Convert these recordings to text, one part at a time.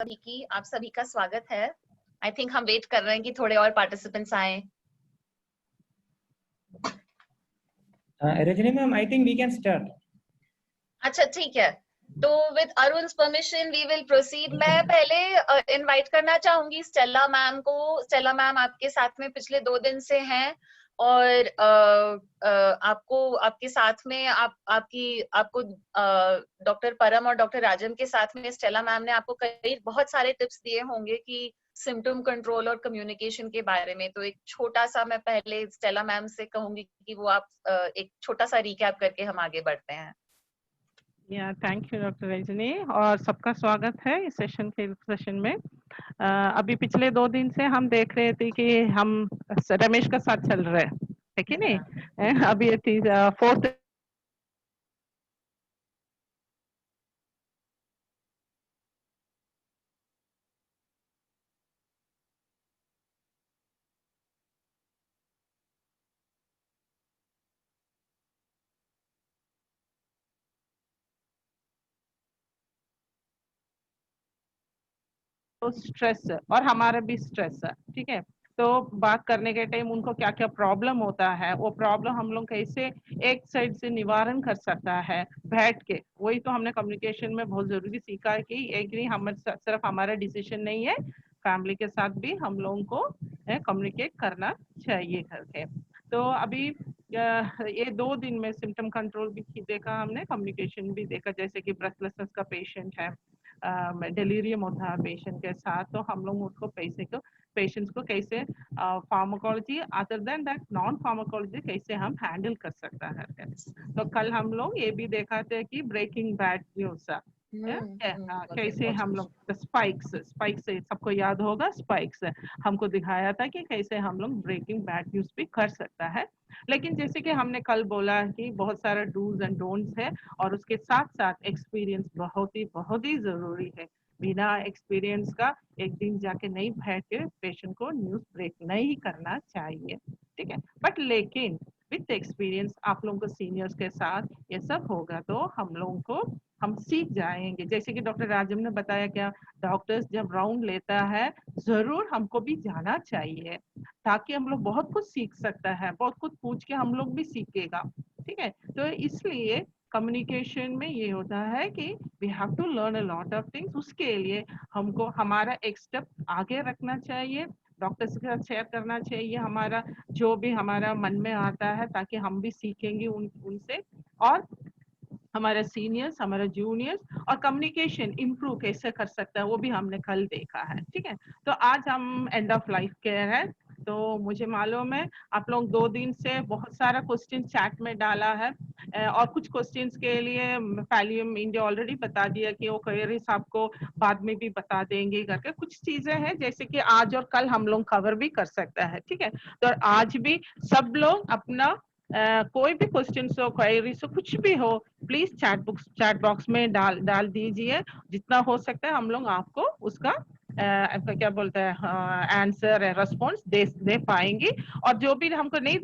सभी की आप सभी का स्वागत है। आई थिंक हम वेट कर रहे हैं कि थोड़े और पार्टिसिपेंट्स आए। Rajani ma'am, I think we can start. अच्छा ठीक है, तो with Arun's permission we will proceed. मैं पहले इनवाइट करना चाहूंगी स्टेला मैम को। स्टेला मैम आपके साथ में पिछले 2 दिन से हैं और आपको आपके साथ में आपको डॉक्टर परम और डॉक्टर राजम के साथ में स्टेला मैम ने आपको कई बहुत सारे टिप्स दिए होंगे कि सिम्टम कंट्रोल और कम्युनिकेशन के बारे में। तो एक छोटा सा मैं पहले स्टेला मैम से कहूंगी कि वो आप एक छोटा सा रिकैप करके हम आगे बढ़ते हैं। थैंक यू डॉक्टर रजनी और सबका स्वागत है इस सेशन में। अभी पिछले 2 दिन से हम देख रहे थे कि हम रमेश का साथ चल रहे हैं, है कि नहीं? अभी 4th स्ट्रेस और हमारा भी स्ट्रेस है, ठीक है। तो बात करने के टाइम उनको क्या क्या प्रॉब्लम होता है, वो प्रॉब्लम हम लोग कैसे एक साइड से निवारण कर सकता है बैठ के। वही तो हमने कम्युनिकेशन में बहुत जरूरी सीखा है कि एक नहीं हम सिर्फ हमारा डिसीजन नहीं है, फैमिली के साथ भी हम लोगों को कम्युनिकेट करना चाहिए करके। तो अभी ये 2 दिन में सिम्टम कंट्रोल भी देखा हमने, कम्युनिकेशन भी देखा। जैसे कि ब्रेथलेसनेस का पेशेंट है, डिलीरियम होता है पेशेंट के साथ, तो हम लोग उसको पेशेंट्स को कैसे pharmacology other than that non pharmacology कैसे हम हैंडल कर सकता है। तो कल हम लोग ये भी देखा था कि ब्रेकिंग बैड न्यूज कैसे हम लोग स्पाइक्स सबको याद होगा, स्पाइक्स हमको दिखाया था कि कैसे हम लोग ब्रेकिंग बैड न्यूज भी कर सकता है। लेकिन जैसे कि हमने कल बोला कि बहुत सारा डूज एंड डोंट्स है और उसके साथ साथ एक्सपीरियंस बहुत ही जरूरी है। बिना एक्सपीरियंस का एक दिन जाके नहीं बैठ के पेशेंट को न्यूज ब्रेक नहीं करना चाहिए, ठीक है। बट लेकिन विथ एक्सपीरियंस आप लोगों को सीनियर्स के साथ ये सब होगा तो हम लोगों को हम सीख जाएंगे। जैसे कि डॉक्टर राजम ने बताया, क्या डॉक्टर्स जब राउंड लेता है जरूर हमको भी जाना चाहिए ताकि हम लोग बहुत कुछ सीख सकता है, बहुत कुछ पूछ के हम लोग भी सीखेगा, ठीक है। तो इसलिए कम्युनिकेशन में ये होता है कि we have to learn a lot of things. उसके लिए हमको हमारा एक स्टेप आगे रखना चाहिए, डॉक्टर्स के साथ शेयर करना चाहिए हमारा जो भी हमारा मन में आता है, ताकि हम भी सीखेंगे उनसे। और हमारे सीनियर्स, हमारे जूनियर्स और कम्युनिकेशन इम्प्रूव कैसे कर सकता है वो भी हमने कल देखा है, ठीक है। तो आज हम एंड ऑफ लाइफ केयर है, तो मुझे मालूम है आप लोग 2 दिन से बहुत सारा क्वेश्चन चैट में डाला है और कुछ क्वेश्चंस के लिए पैलियम इंडिया ऑलरेडी बता दिया कि वो क्वेरीज आपको बाद में भी बता देंगे करके। कुछ चीजें हैं जैसे कि आज और कल हम लोग कवर भी कर सकता है, ठीक है। तो आज भी सब लोग अपना कोई भी क्वेश्चन हो, क्वेरीज हो, कुछ भी हो, प्लीज चैट बॉक्स में डाल दीजिए। जितना हो सकता है हम लोग आपको उसका क्या बोलते हैं आंसर रेस्पॉन्स दे पाएंगे। और जो भी हमको नहीं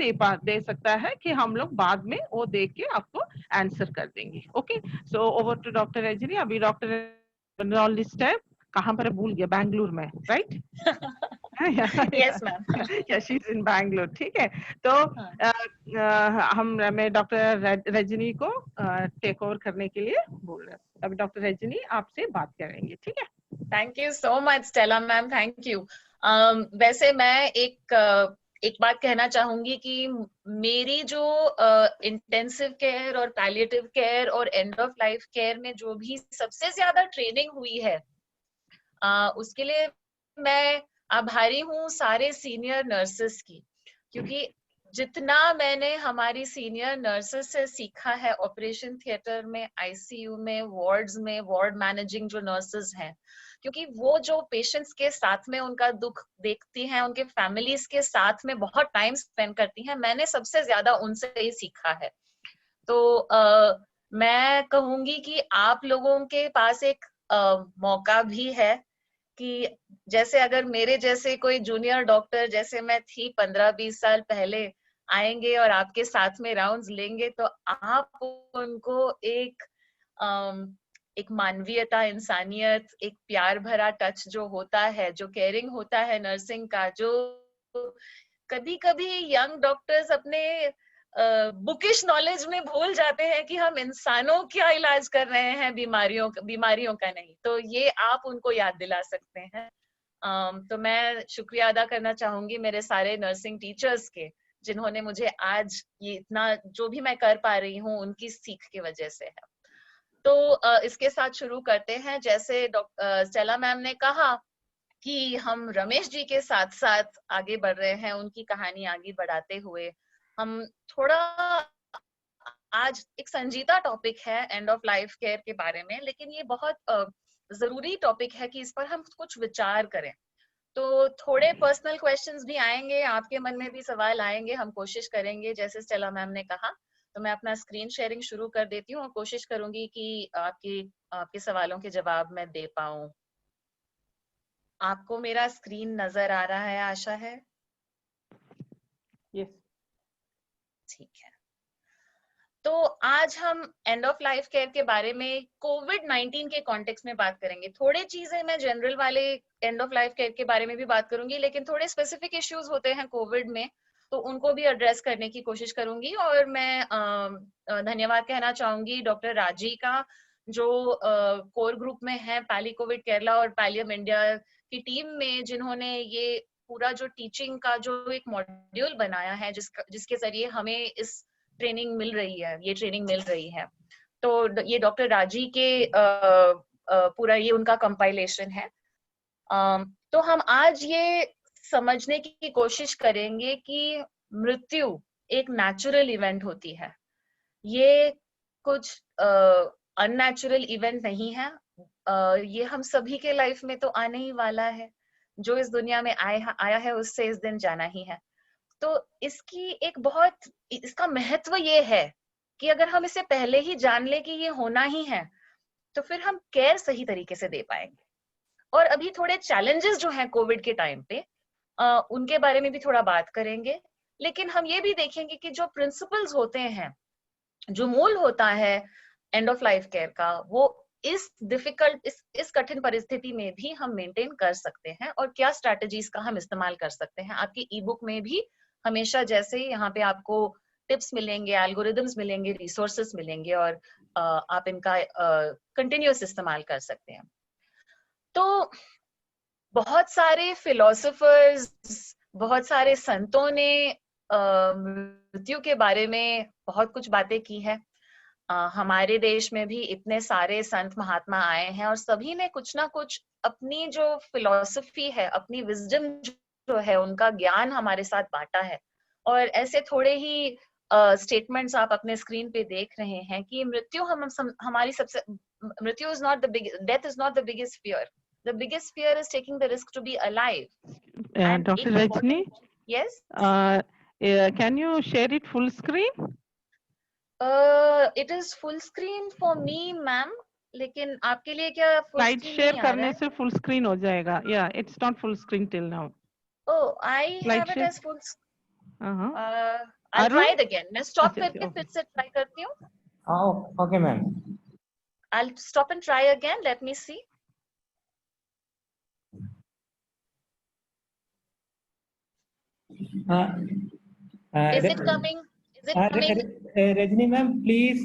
दे सकता है कि हम लोग बाद में वो देख के आपको आंसर कर देंगे। Okay, so over to doctor Rajni. अभी डॉक्टर लिस्ट है, कहाँ पर भूल गया, बैंगलोर में, राइट? Yes ma'am. या शी इज इन बैंगलोर, ठीक है। तो मैं डॉक्टर रजनी को टेक ओवर करने के लिए बोल रहे हैं। अब डॉक्टर रजनी आपसे बात करेंगे, ठीक है। Thank you so much Stella ma'am, thank you. वैसे मैं एक बात कहना चाहूंगी कि मेरी जो इंटेंसिव केयर और पैलिएटिव केयर और एंड ऑफ लाइफ केयर में जो भी सबसे ज्यादा ट्रेनिंग हुई है उसके लिए मैं आभारी हूँ सारे सीनियर नर्सेस की, क्योंकि जितना मैंने हमारी सीनियर नर्सेस से सीखा है ऑपरेशन थिएटर में, आईसीयू में, वार्ड्स में, वार्ड मैनेजिंग जो नर्सेस हैं, क्योंकि वो जो पेशेंट्स के साथ में उनका दुख देखती हैं, उनके फैमिलीज के साथ में बहुत टाइम स्पेंड करती हैं, मैंने सबसे ज्यादा उनसे ही सीखा है। तो मैं कहूंगी कि आप लोगों के पास एक मौका भी है कि जैसे अगर मेरे जैसे कोई जूनियर डॉक्टर जैसे मैं थी 15-20 साल पहले आएंगे और आपके साथ में राउंड्स लेंगे, तो आप उनको एक एक मानवीयता, इंसानियत, एक प्यार भरा टच जो होता है, जो केयरिंग होता है नर्सिंग का, जो कभी कभी यंग डॉक्टर्स अपने बुकिश नॉलेज में भूल जाते हैं कि हम इंसानों का इलाज कर रहे हैं, बीमारियों का नहीं। तो ये आप उनको याद दिला सकते हैं। तो मैं शुक्रिया अदा करना चाहूंगी मेरे सारे नर्सिंग टीचर्स के, जिन्होंने मुझे आज ये इतना जो भी मैं कर पा रही हूँ उनकी सीख की वजह से है। तो इसके साथ शुरू करते हैं। जैसे स्टेला मैम ने कहा कि हम रमेश जी के साथ साथ आगे बढ़ रहे हैं, उनकी कहानी आगे बढ़ाते हुए हम थोड़ा, आज एक संजीदा टॉपिक है एंड ऑफ लाइफ केयर के बारे में, लेकिन ये बहुत जरूरी टॉपिक है कि इस पर हम कुछ विचार करें। तो थोड़े पर्सनल क्वेश्चंस भी आएंगे, आपके मन में भी सवाल आएंगे, हम कोशिश करेंगे जैसे स्टेला मैम ने कहा। तो मैं अपना स्क्रीन शेयरिंग शुरू कर देती हूँ और कोशिश करूंगी कि आपके सवालों के जवाब मैं दे पाऊं। आपको मेरा स्क्रीन नजर आ रहा है, आशा है? यस, ठीक है। तो आज हम एंड ऑफ लाइफ केयर के बारे में कोविड-19 के कॉन्टेक्स्ट में बात करेंगे। थोड़े चीजें मैं जनरल वाले एंड ऑफ लाइफ केयर के बारे में भी बात करूंगी, लेकिन थोड़े स्पेसिफिक इश्यूज होते हैं कोविड में, तो उनको भी एड्रेस करने की कोशिश करूंगी। और मैं धन्यवाद कहना चाहूंगी डॉक्टर राजी का, जो कोर ग्रुप में है पैली कोविड केरला और पैलियम इंडिया की टीम में, जिन्होंने ये पूरा जो टीचिंग का जो एक मॉड्यूल बनाया है, जिसके जरिए हमें इस ट्रेनिंग मिल रही है, ये ट्रेनिंग मिल रही है। तो ये डॉक्टर राजी के पूरा ये उनका कंपाइलेशन है। तो हम आज ये समझने की कोशिश करेंगे कि मृत्यु एक नेचुरल इवेंट होती है, ये कुछ अननेचुरल इवेंट नहीं है। ये हम सभी के लाइफ में तो आने ही वाला है, जो इस दुनिया में आया है उससे इस दिन जाना ही है। तो इसकी एक बहुत, इसका महत्व ये है कि अगर हम इसे पहले ही जान ले कि ये होना ही है, तो फिर हम केयर सही तरीके से दे पाएंगे। और अभी थोड़े चैलेंजेस जो हैं कोविड के टाइम पे, उनके बारे में भी थोड़ा बात करेंगे। लेकिन हम ये भी देखेंगे कि जो प्रिंसिपल्स होते हैं, जो मूल होता है एंड ऑफ लाइफ केयर का, वो इस कठिन परिस्थिति में भी हम मेंटेन कर सकते हैं, और क्या स्ट्रैटेजीज का हम इस्तेमाल कर सकते हैं। आपकी ई बुक में भी हमेशा जैसे यहाँ पे आपको टिप्स मिलेंगे, एल्गोरिदम्स मिलेंगे, रिसोर्सेस मिलेंगे, और आप इनका कंटिन्यूअस इस्तेमाल कर सकते हैं। तो बहुत सारे फिलोसोफर्स, बहुत सारे संतों ने मृत्यु के बारे में बहुत कुछ बातें की है। हमारे देश में भी इतने सारे संत महात्मा आए हैं, और सभी ने कुछ ना कुछ अपनी जो फिलॉसफी है, अपनी विजडम जो है, उनका ज्ञान हमारे साथ बांटा है। और ऐसे थोड़े ही स्टेटमेंट्स आप अपने स्क्रीन पे देख रहे हैं कि हमारी सबसे, मृत्यु is not the biggest, death is not the biggest fear, the biggest fear is taking the risk to be alive. And Dr. Rajni, यस, can you share it full screen? It is full screen for me ma'am, लेकिन आपके लिए क्या full Slide screen share नहीं आ रहा करने है? से full screen हो जाएगा. Yeah, it's not full screen till now. Oh, I Slide have it share. as full. Uh-huh. I'll try Arun? it again. मैं stop अच्छा, करके okay. फिर से try करती हूँ. Okay, ma'am. I'll stop and try again. Let me see. Is it coming? Is it coming? Rajni ma'am, please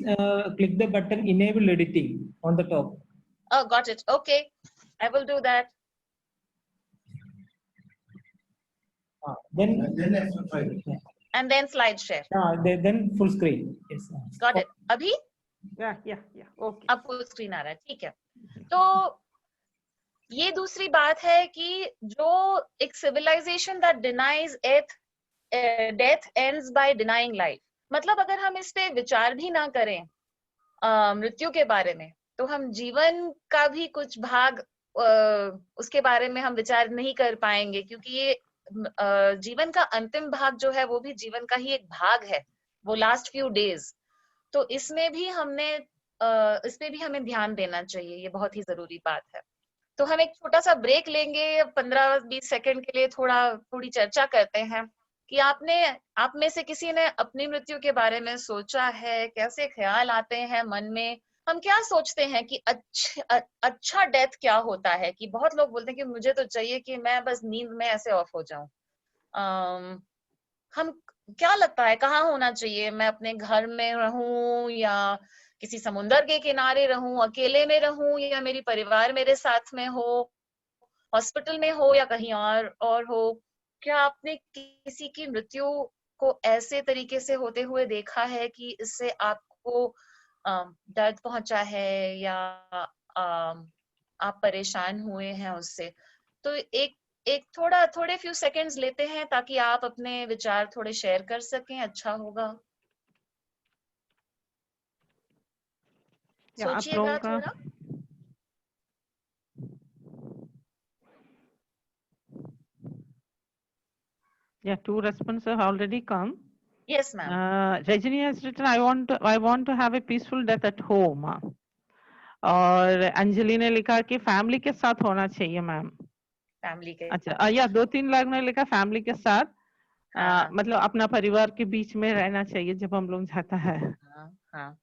click the button enable editing on the top. Oh, got it. Okay, I will do that. Then And then slide share. then full screen. Yes. Got it. अभी Yeah. Okay. अब full screen आ रहा है, ठीक है। तो ये दूसरी बात है कि जो एक civilization that denies death ends by denying life, मतलब अगर हम इस पे विचार भी ना करें मृत्यु के बारे में, तो हम जीवन का भी कुछ भाग उसके बारे में हम विचार नहीं कर पाएंगे, क्योंकि ये जीवन का अंतिम भाग जो है वो भी जीवन का ही एक भाग है, वो लास्ट फ्यू डेज। तो इसमें भी इस पे भी हमें ध्यान देना चाहिए, ये बहुत ही जरूरी बात है। तो हम एक छोटा सा ब्रेक लेंगे, 15-20 सेकंड के लिए थोड़ी चर्चा करते हैं कि आप में से किसी ने अपनी मृत्यु के बारे में सोचा है, कैसे ख्याल आते हैं मन में। हम क्या सोचते हैं कि अच्छा डेथ क्या होता है, कि बहुत लोग बोलते हैं कि मुझे तो चाहिए कि मैं बस नींद में ऐसे ऑफ हो जाऊं। हम क्या लगता है कहाँ होना चाहिए? मैं अपने घर में रहूं या किसी समुंदर के किनारे रहूं, अकेले में रहूं, या मेरी परिवार मेरे साथ में हो, हॉस्पिटल में हो या कहीं और हो? क्या आपने किसी की मृत्यु को ऐसे तरीके से होते हुए देखा है कि इससे आपको दर्द पहुंचा है, या आप परेशान हुए हैं उससे? तो एक एक थोड़े फ्यू सेकंड्स लेते हैं ताकि आप अपने विचार थोड़े शेयर कर सकें, अच्छा होगा। या आप लोगों सोचिएगा का थोड़ा। Yeah, two responses have already come. Yes ma'am. Rajini has written, I want to have a peaceful death at home. और अंजलि ने लिखा कि फैमिली के साथ होना चाहिए मैम। फैमिली के अच्छा, साथ। या 2-3 लोग ने लिखा फैमिली के साथ, हाँ मतलब अपना परिवार के बीच में रहना चाहिए जब हम लोग जाता है। हाँ हाँ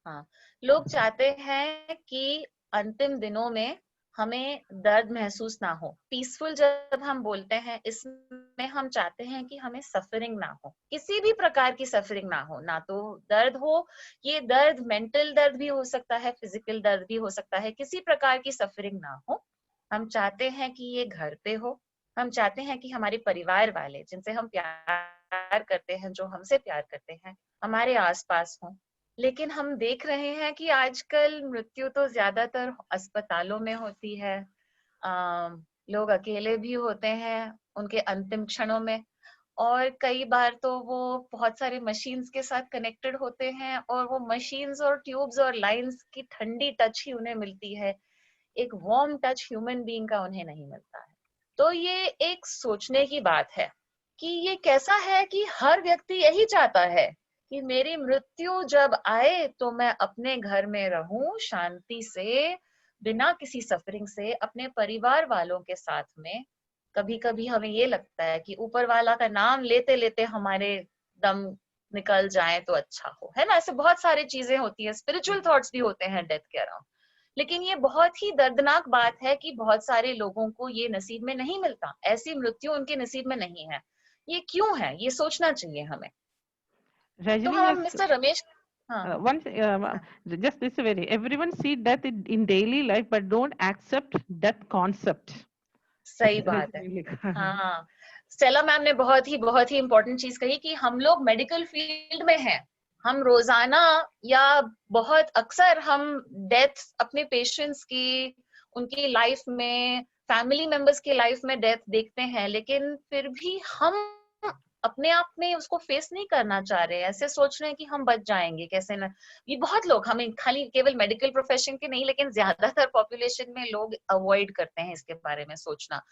हाँ। लोग चाहते हैं कि अंतिम दिनों में हमें दर्द महसूस ना हो। पीसफुल जब हम बोलते हैं, इसमें हम चाहते हैं कि हमें सफरिंग ना हो, किसी भी प्रकार की सफरिंग ना हो। ना तो दर्द हो, ये दर्द मेंटल दर्द भी हो सकता है, फिजिकल दर्द भी हो सकता है, किसी प्रकार की सफरिंग ना हो। हम चाहते हैं कि ये घर पे हो। हम चाहते हैं कि हमारे परिवार वाले जिनसे हम प्यार करते हैं, जो हमसे प्यार करते हैं, हमारे आसपास हों। लेकिन हम देख रहे हैं कि आजकल मृत्यु तो ज्यादातर अस्पतालों में होती है। लोग अकेले भी होते हैं उनके अंतिम क्षणों में, और कई बार तो वो बहुत सारे मशीन्स के साथ कनेक्टेड होते हैं, और वो मशीन्स और ट्यूब्स और लाइंस की ठंडी टच ही उन्हें मिलती है, एक वार्म टच ह्यूमन बीइंग का उन्हें नहीं मिलता है। तो ये एक सोचने की बात है कि ये कैसा है कि हर व्यक्ति यही चाहता है कि मेरी मृत्यु जब आए तो मैं अपने घर में रहूं शांति से, बिना किसी सफरिंग से, अपने परिवार वालों के साथ में। कभी कभी हमें ये लगता है कि ऊपर वाला का नाम लेते लेते हमारे दम निकल जाए तो अच्छा हो, है ना? ऐसे बहुत सारी चीजें होती है, स्पिरिचुअल थॉट्स भी होते हैं डेथ के अराउंड। लेकिन ये बहुत ही दर्दनाक बात है कि बहुत सारे लोगों को ये नसीब में नहीं मिलता, ऐसी मृत्यु उनके नसीब में नहीं है। ये क्यों है, ये सोचना चाहिए हमें। तो रजनी हम has मिस्टर रमेश। हाँ one just this very everyone see death in daily life but don't accept death concept. सही बात है। रजनी लिखा है। हाँ, स्टेला मैम ने बहुत ही इंपॉर्टेंट चीज कही कि हम लोग मेडिकल फील्ड में हैं। हम रोजाना या बहुत अक्सर हम डेथ अपने पेशेंट्स की, उनकी लाइफ में, फैमिली मेंबर्स की लाइफ में डेथ देखते हैं, लेकिन फिर भी हम अपने आप में उसको फेस नहीं करना चाह रहे हैं। ऐसे सोच रहे हैं कि हम बच जाएंगे कैसे ना। ये बहुत लोग, हमें खाली केवल मेडिकल प्रोफेशन के नहीं, लेकिन ज्यादातर पॉपुलेशन में लोग अवॉइड करते हैं इसके बारे में सोचना।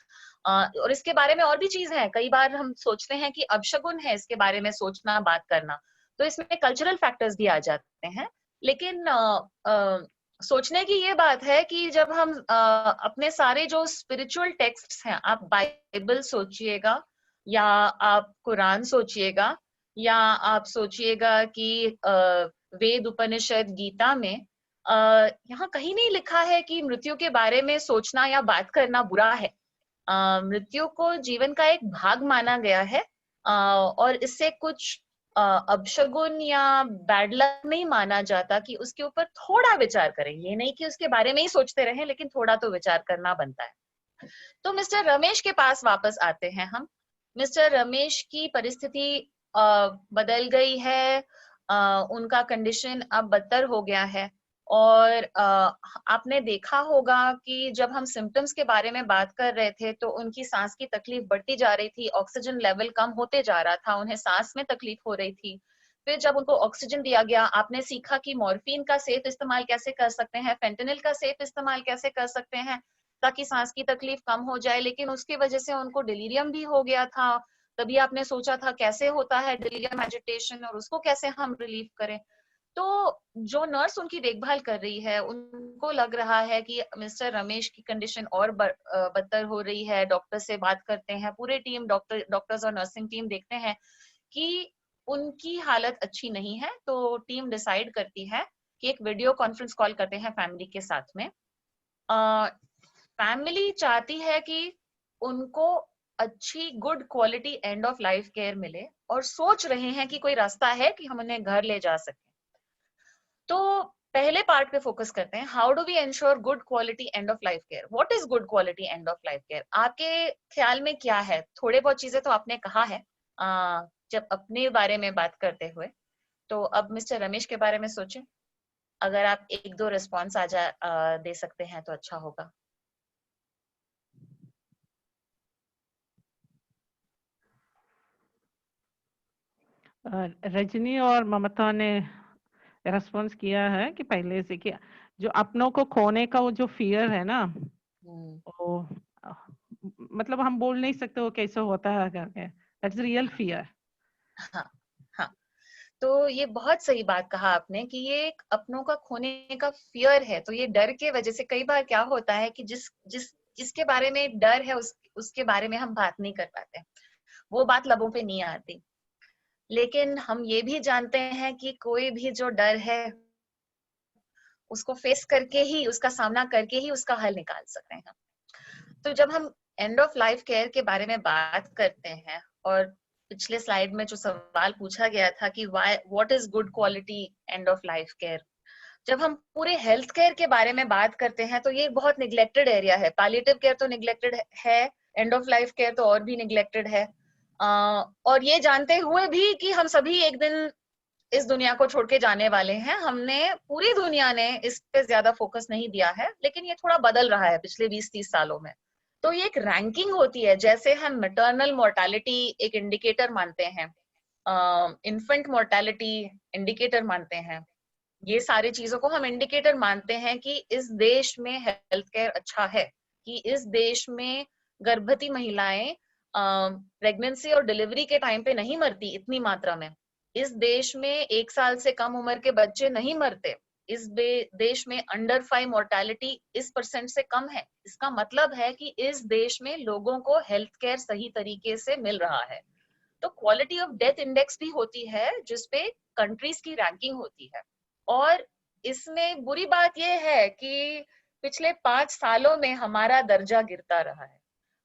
और इसके बारे में और भी चीज है, कई बार हम सोचते हैं कि अपशगुन है इसके बारे में सोचना, बात करना। तो इसमें कल्चरल फैक्टर्स भी आ जाते हैं। लेकिन सोचने की ये बात है कि जब हम अपने सारे जो स्पिरिचुअल टेक्स्ट्स हैं, आप बाइबल सोचिएगा, या आप कुरान सोचिएगा, या आप सोचिएगा कि वेद, उपनिषद, गीता में यहाँ कहीं नहीं लिखा है कि मृत्यु के बारे में सोचना या बात करना बुरा है। मृत्यु को जीवन का एक भाग माना गया है, और इससे कुछ अपशगुन या बैड लक नहीं माना जाता, कि उसके ऊपर थोड़ा विचार करें। ये नहीं कि उसके बारे में ही सोचते रहें, लेकिन थोड़ा तो विचार करना बनता है। तो मिस्टर रमेश के पास वापस आते हैं हम। मिस्टर रमेश की परिस्थिति बदल गई है, उनका कंडीशन अब बदतर हो गया है। और आपने देखा होगा कि जब हम सिम्टम्स के बारे में बात कर रहे थे तो उनकी सांस की तकलीफ बढ़ती जा रही थी, ऑक्सीजन लेवल कम होते जा रहा था, उन्हें सांस में तकलीफ हो रही थी। फिर जब उनको ऑक्सीजन दिया गया, आपने सीखा कि मॉर्फिन का सेफ इस्तेमाल कैसे कर सकते हैं, फेंटेनिल का सेफ इस्तेमाल कैसे कर सकते हैं ताकि सांस की तकलीफ कम हो जाए। लेकिन उसकी वजह से उनको डिलीरियम भी हो गया था। तभी आपने सोचा था कैसे होता है डिलीरियम एजिटेशन, और उसको कैसे हम रिलीव करें। तो जो नर्स उनकी देखभाल कर रही है, उनको लग रहा है कि मिस्टर रमेश की कंडीशन और बदतर हो रही है। डॉक्टर से बात करते हैं, पूरे टीम, डॉक्टर्स और नर्सिंग टीम देखते हैं कि उनकी हालत अच्छी नहीं है। तो टीम डिसाइड करती है कि एक वीडियो कॉन्फ्रेंस कॉल करते हैं फैमिली के साथ में। फैमिली चाहती है कि उनको अच्छी good quality end of life care मिले और सोच रहे हैं कि कोई रास्ता है कि हम उन्हें घर ले जा सकें। तो पहले पार्ट पे फोकस करते हैं, how do we ensure good quality end of life care. What is good quality end of life care? आपके ख्याल में क्या है? थोड़े बहुत चीजें तो आपने कहा है जब अपने बारे में बात करते हुए, तो अब मिस्टर रमेश के बारे में सोचें। अगर आप एक दो रिस्पॉन्स दे सकते हैं तो अच्छा होगा। रजनी और ममता ने रेस्पॉन्स किया है कि पहले से कि जो अपनों को खोने का वो जो फियर है ना, वो मतलब हम बोल नहीं सकते वो कैसे होता है करके, दैट्स रियल फियर। हाँ हाँ, तो ये बहुत सही बात कहा आपने कि ये एक अपनों का खोने का फियर है। तो ये डर के वजह से कई बार क्या होता है कि जिसके बारे में डर है उसके बारे में हम बात नहीं कर पाते, वो बात लबों पे नहीं आती। लेकिन हम ये भी जानते हैं कि कोई भी जो डर है उसको फेस करके ही, उसका सामना करके ही उसका हल निकाल सकते हैं। तो जब हम एंड ऑफ लाइफ केयर के बारे में बात करते हैं, और पिछले स्लाइड में जो सवाल पूछा गया था कि what is good quality end of life care, जब हम पूरे हेल्थ केयर के बारे में बात करते हैं तो ये बहुत निग्लेक्टेड एरिया है। पैलिएटिव केयर तो निग्लेक्टेड है, एंड ऑफ लाइफ केयर तो और भी निग्लेक्टेड है। और ये जानते हुए भी कि हम सभी एक दिन इस दुनिया को छोड़ के जाने वाले हैं, हमने, पूरी दुनिया ने इस पे ज्यादा फोकस नहीं दिया है, लेकिन ये थोड़ा बदल रहा है पिछले 20-30 सालों में। तो ये एक रैंकिंग होती है, जैसे हम मैटरनल मोर्टालिटी एक इंडिकेटर मानते हैं, इन्फेंट मोर्टालिटी इंडिकेटर मानते हैं, ये सारी चीजों को हम इंडिकेटर मानते हैं कि इस देश में हेल्थ केयर अच्छा है, कि इस देश में गर्भवती महिलाएं प्रेगनेंसी और डिलीवरी के टाइम पे नहीं मरती इतनी मात्रा में, इस देश में 1 साल से कम उम्र के बच्चे नहीं मरते, इस देश में अंडर 5 मोर्टालिटी इस % से कम है। इसका मतलब है कि इस देश में लोगों को हेल्थ केयर सही तरीके से मिल रहा है। तो क्वालिटी ऑफ डेथ इंडेक्स भी होती है जिसपे कंट्रीज की रैंकिंग होती है। और इसमें बुरी बात यह है कि पिछले 5 सालों में हमारा दर्जा गिरता रहा है।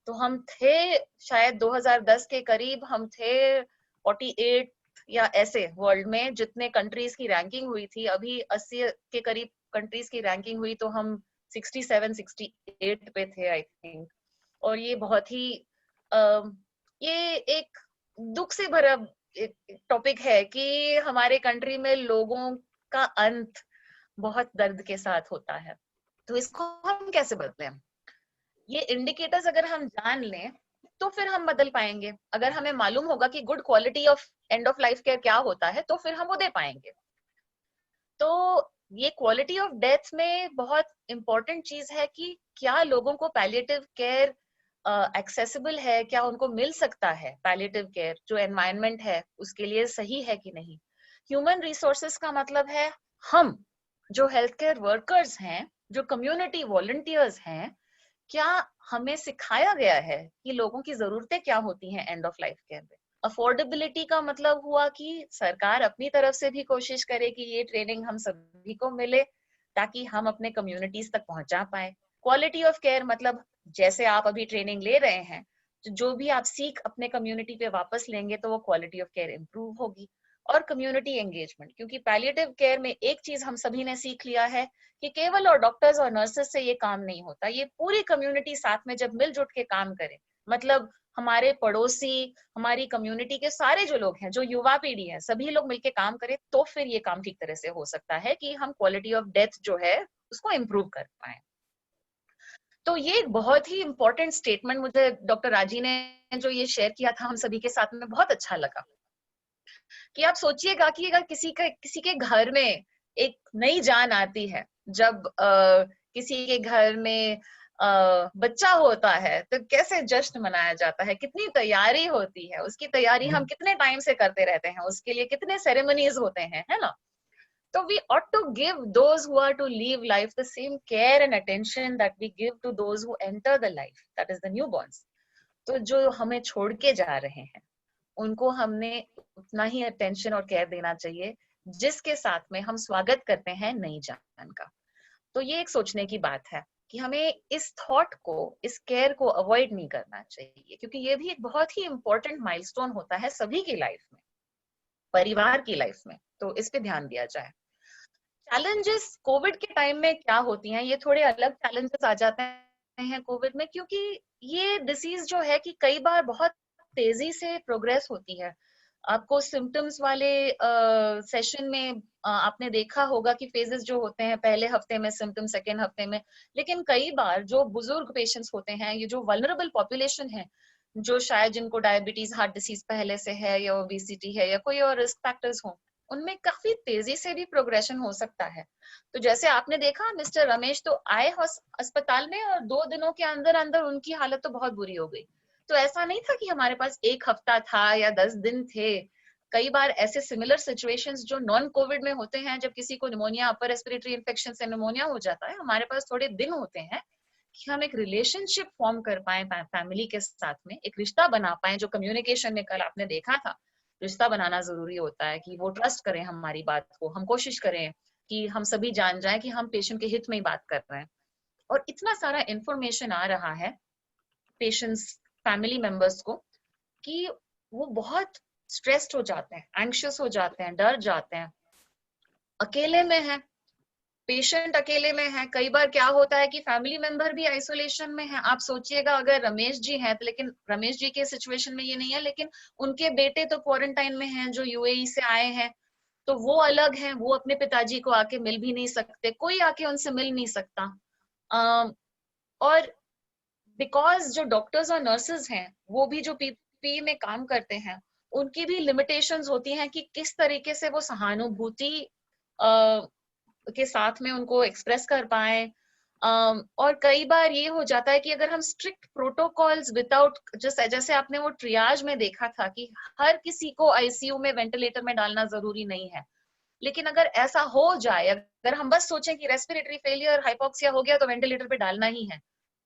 तो हम थे शायद 2010 के करीब, हम थे 48 या ऐसे वर्ल्ड में जितने कंट्रीज की रैंकिंग हुई थी, अभी 80 के करीब कंट्रीज की रैंकिंग हुई तो हम 67-68 पे थे आई थिंक। और ये बहुत ही ये एक दुख से भरा टॉपिक है कि हमारे कंट्री में लोगों का अंत बहुत दर्द के साथ होता है। तो इसको हम कैसे बदलें? ये इंडिकेटर्स अगर हम जान लें तो फिर हम बदल पाएंगे। अगर हमें मालूम होगा कि good quality of and of life care क्या होता है तो फिर हम वो दे पाएंगे। तो ये क्वालिटी ऑफ डेथ में बहुत इंपॉर्टेंट चीज है कि क्या लोगों को पैलिएटिव केयर एक्सेसिबल है, क्या उनको मिल सकता है पैलिएटिव केयर, जो एनवायरनमेंट है उसके लिए सही है कि नहीं। ह्यूमन रिसोर्सेस का मतलब है हम जो हेल्थ केयर वर्कर्स हैं, जो कम्युनिटी वॉलंटियर्स हैं, क्या हमें सिखाया गया है कि लोगों की जरूरतें क्या होती हैं एंड ऑफ लाइफ केयर में। अफोर्डेबिलिटी का मतलब हुआ कि सरकार अपनी तरफ से भी कोशिश करे कि ये ट्रेनिंग हम सभी को मिले ताकि हम अपने कम्युनिटीज तक पहुंचा पाए। क्वालिटी ऑफ केयर मतलब जैसे आप अभी ट्रेनिंग ले रहे हैं, जो भी आप सीख अपने कम्युनिटी पे वापस लेंगे तो वो क्वालिटी ऑफ केयर इंप्रूव होगी। और कम्युनिटी एंगेजमेंट, क्योंकि पैलिएटिव केयर में एक चीज हम सभी ने सीख लिया है कि केवल और डॉक्टर्स और नर्सेस से ये काम नहीं होता, ये पूरी कम्युनिटी साथ में जब मिलजुट के काम करे, मतलब हमारे पड़ोसी, हमारी कम्युनिटी के सारे जो लोग हैं, जो युवा पीढ़ी है, सभी लोग मिलके काम करें तो फिर ये काम ठीक तरह से हो सकता है कि हम क्वालिटी ऑफ डेथ जो है उसको इम्प्रूव कर पाए। तो ये एक बहुत ही इंपॉर्टेंट स्टेटमेंट मुझे डॉक्टर राजी ने जो ये शेयर किया था हम सभी के साथ में बहुत अच्छा लगा। कि आप सोचिएगा कि अगर किसी के घर में एक नई जान आती है, जब किसी के घर में बच्चा होता है तो कैसे जश्न मनाया जाता है, कितनी तैयारी होती है, उसकी तैयारी हम कितने टाइम से करते रहते हैं, उसके लिए कितने सेरेमनीज होते हैं, है ना। तो we ought to give those who are to leave life the same care and attention that we give to those who enter the life, that is the newborns. तो जो हमें छोड़ के जा रहे हैं उनको हमने उतना ही अटेंशन और केयर देना चाहिए जिसके साथ में हम स्वागत करते हैं नई जान का। तो ये एक सोचने की बात है कि हमें इस थॉट को, इस केयर को अवॉइड नहीं करना चाहिए, क्योंकि ये भी एक बहुत ही इंपॉर्टेंट माइलस्टोन होता है सभी की लाइफ में, परिवार की लाइफ में, तो इस पे ध्यान दिया जाए। चैलेंजेस कोविड के टाइम में क्या होती हैं, ये थोड़े अलग चैलेंजेस आ जाते हैं कोविड में, क्योंकि ये डिसीज जो है कि कई बार बहुत तेजी से प्रोग्रेस होती है। आपको सिम्टम्स वाले सेशन में आपने देखा होगा कि फेजेस जो होते हैं, पहले हफ्ते में सिम्टम्स, सेकेंड हफ्ते में, लेकिन कई बार जो बुजुर्ग पेशेंट्स होते हैं, ये जो वल्नरेबल पॉपुलेशन है, जो शायद जिनको डायबिटीज, हार्ट डिसीज पहले से है, या ओबेसिटी है, या कोई और रिस्क फैक्टर्स हो, उनमें काफी तेजी से भी प्रोग्रेशन हो सकता है। तो जैसे आपने देखा मिस्टर रमेश तो आए अस्पताल में और 2 दिनों के अंदर अंदर उनकी हालत तो बहुत बुरी हो गई। तो ऐसा नहीं था कि हमारे पास 1 हफ्ता था या 10 दिन थे। कई बार ऐसे सिमिलर सिचुएशंस जो नॉन कोविड में होते हैं, जब किसी को निमोनिया, अपर रेस्पिरेटरी इन्फेक्शन से निमोनिया हो जाता है, हमारे पास थोड़े दिन होते हैं कि हम एक रिलेशनशिप फॉर्म कर पाए फैमिली के साथ में, एक रिश्ता बना पाए, जो कम्युनिकेशन में कल आपने देखा था। रिश्ता बनाना जरूरी होता है कि वो ट्रस्ट करें हमारी बात को, हम कोशिश करें कि हम सभी जान जाएं कि हम पेशेंट के हित में ही बात कर रहे हैं। और इतना सारा इंफॉर्मेशन आ रहा है पेशेंट्स, फैमिली मेंबर्स को, कि वो बहुत स्ट्रेस्ड हो जाते हैं, एंग्शियस हो जाते हैं, डर जाते हैं, अकेले में है, पेशेंट अकेले में है। कई बार क्या होता है कि फैमिली मेंबर भी आइसोलेशन में है। आप सोचिएगा अगर रमेश जी हैं, तो लेकिन रमेश जी के सिचुएशन में ये नहीं है, लेकिन उनके बेटे तो क्वारंटाइन में हैं, जो यूएई से आए हैं, तो वो अलग हैं, वो अपने पिताजी को आके मिल भी नहीं सकते, कोई आके उनसे मिल नहीं सकता। और बिकॉज जो डॉक्टर्स और नर्सेज हैं, वो भी जो पीपीई में काम करते हैं, उनकी भी लिमिटेशंस होती हैं कि किस तरीके से वो सहानुभूति के साथ में उनको एक्सप्रेस कर पाए। और कई बार ये हो जाता है कि अगर हम स्ट्रिक्ट प्रोटोकॉल्स विदाउट, जैसे आपने वो ट्रियाज में देखा था कि हर किसी को आईसीयू में, वेंटिलेटर में डालना जरूरी नहीं है, लेकिन अगर ऐसा हो जाए, अगर हम बस सोचें कि रेस्पिरेटरी फेलियर, हाइपोक्सिया हो गया तो वेंटिलेटर पे डालना ही है,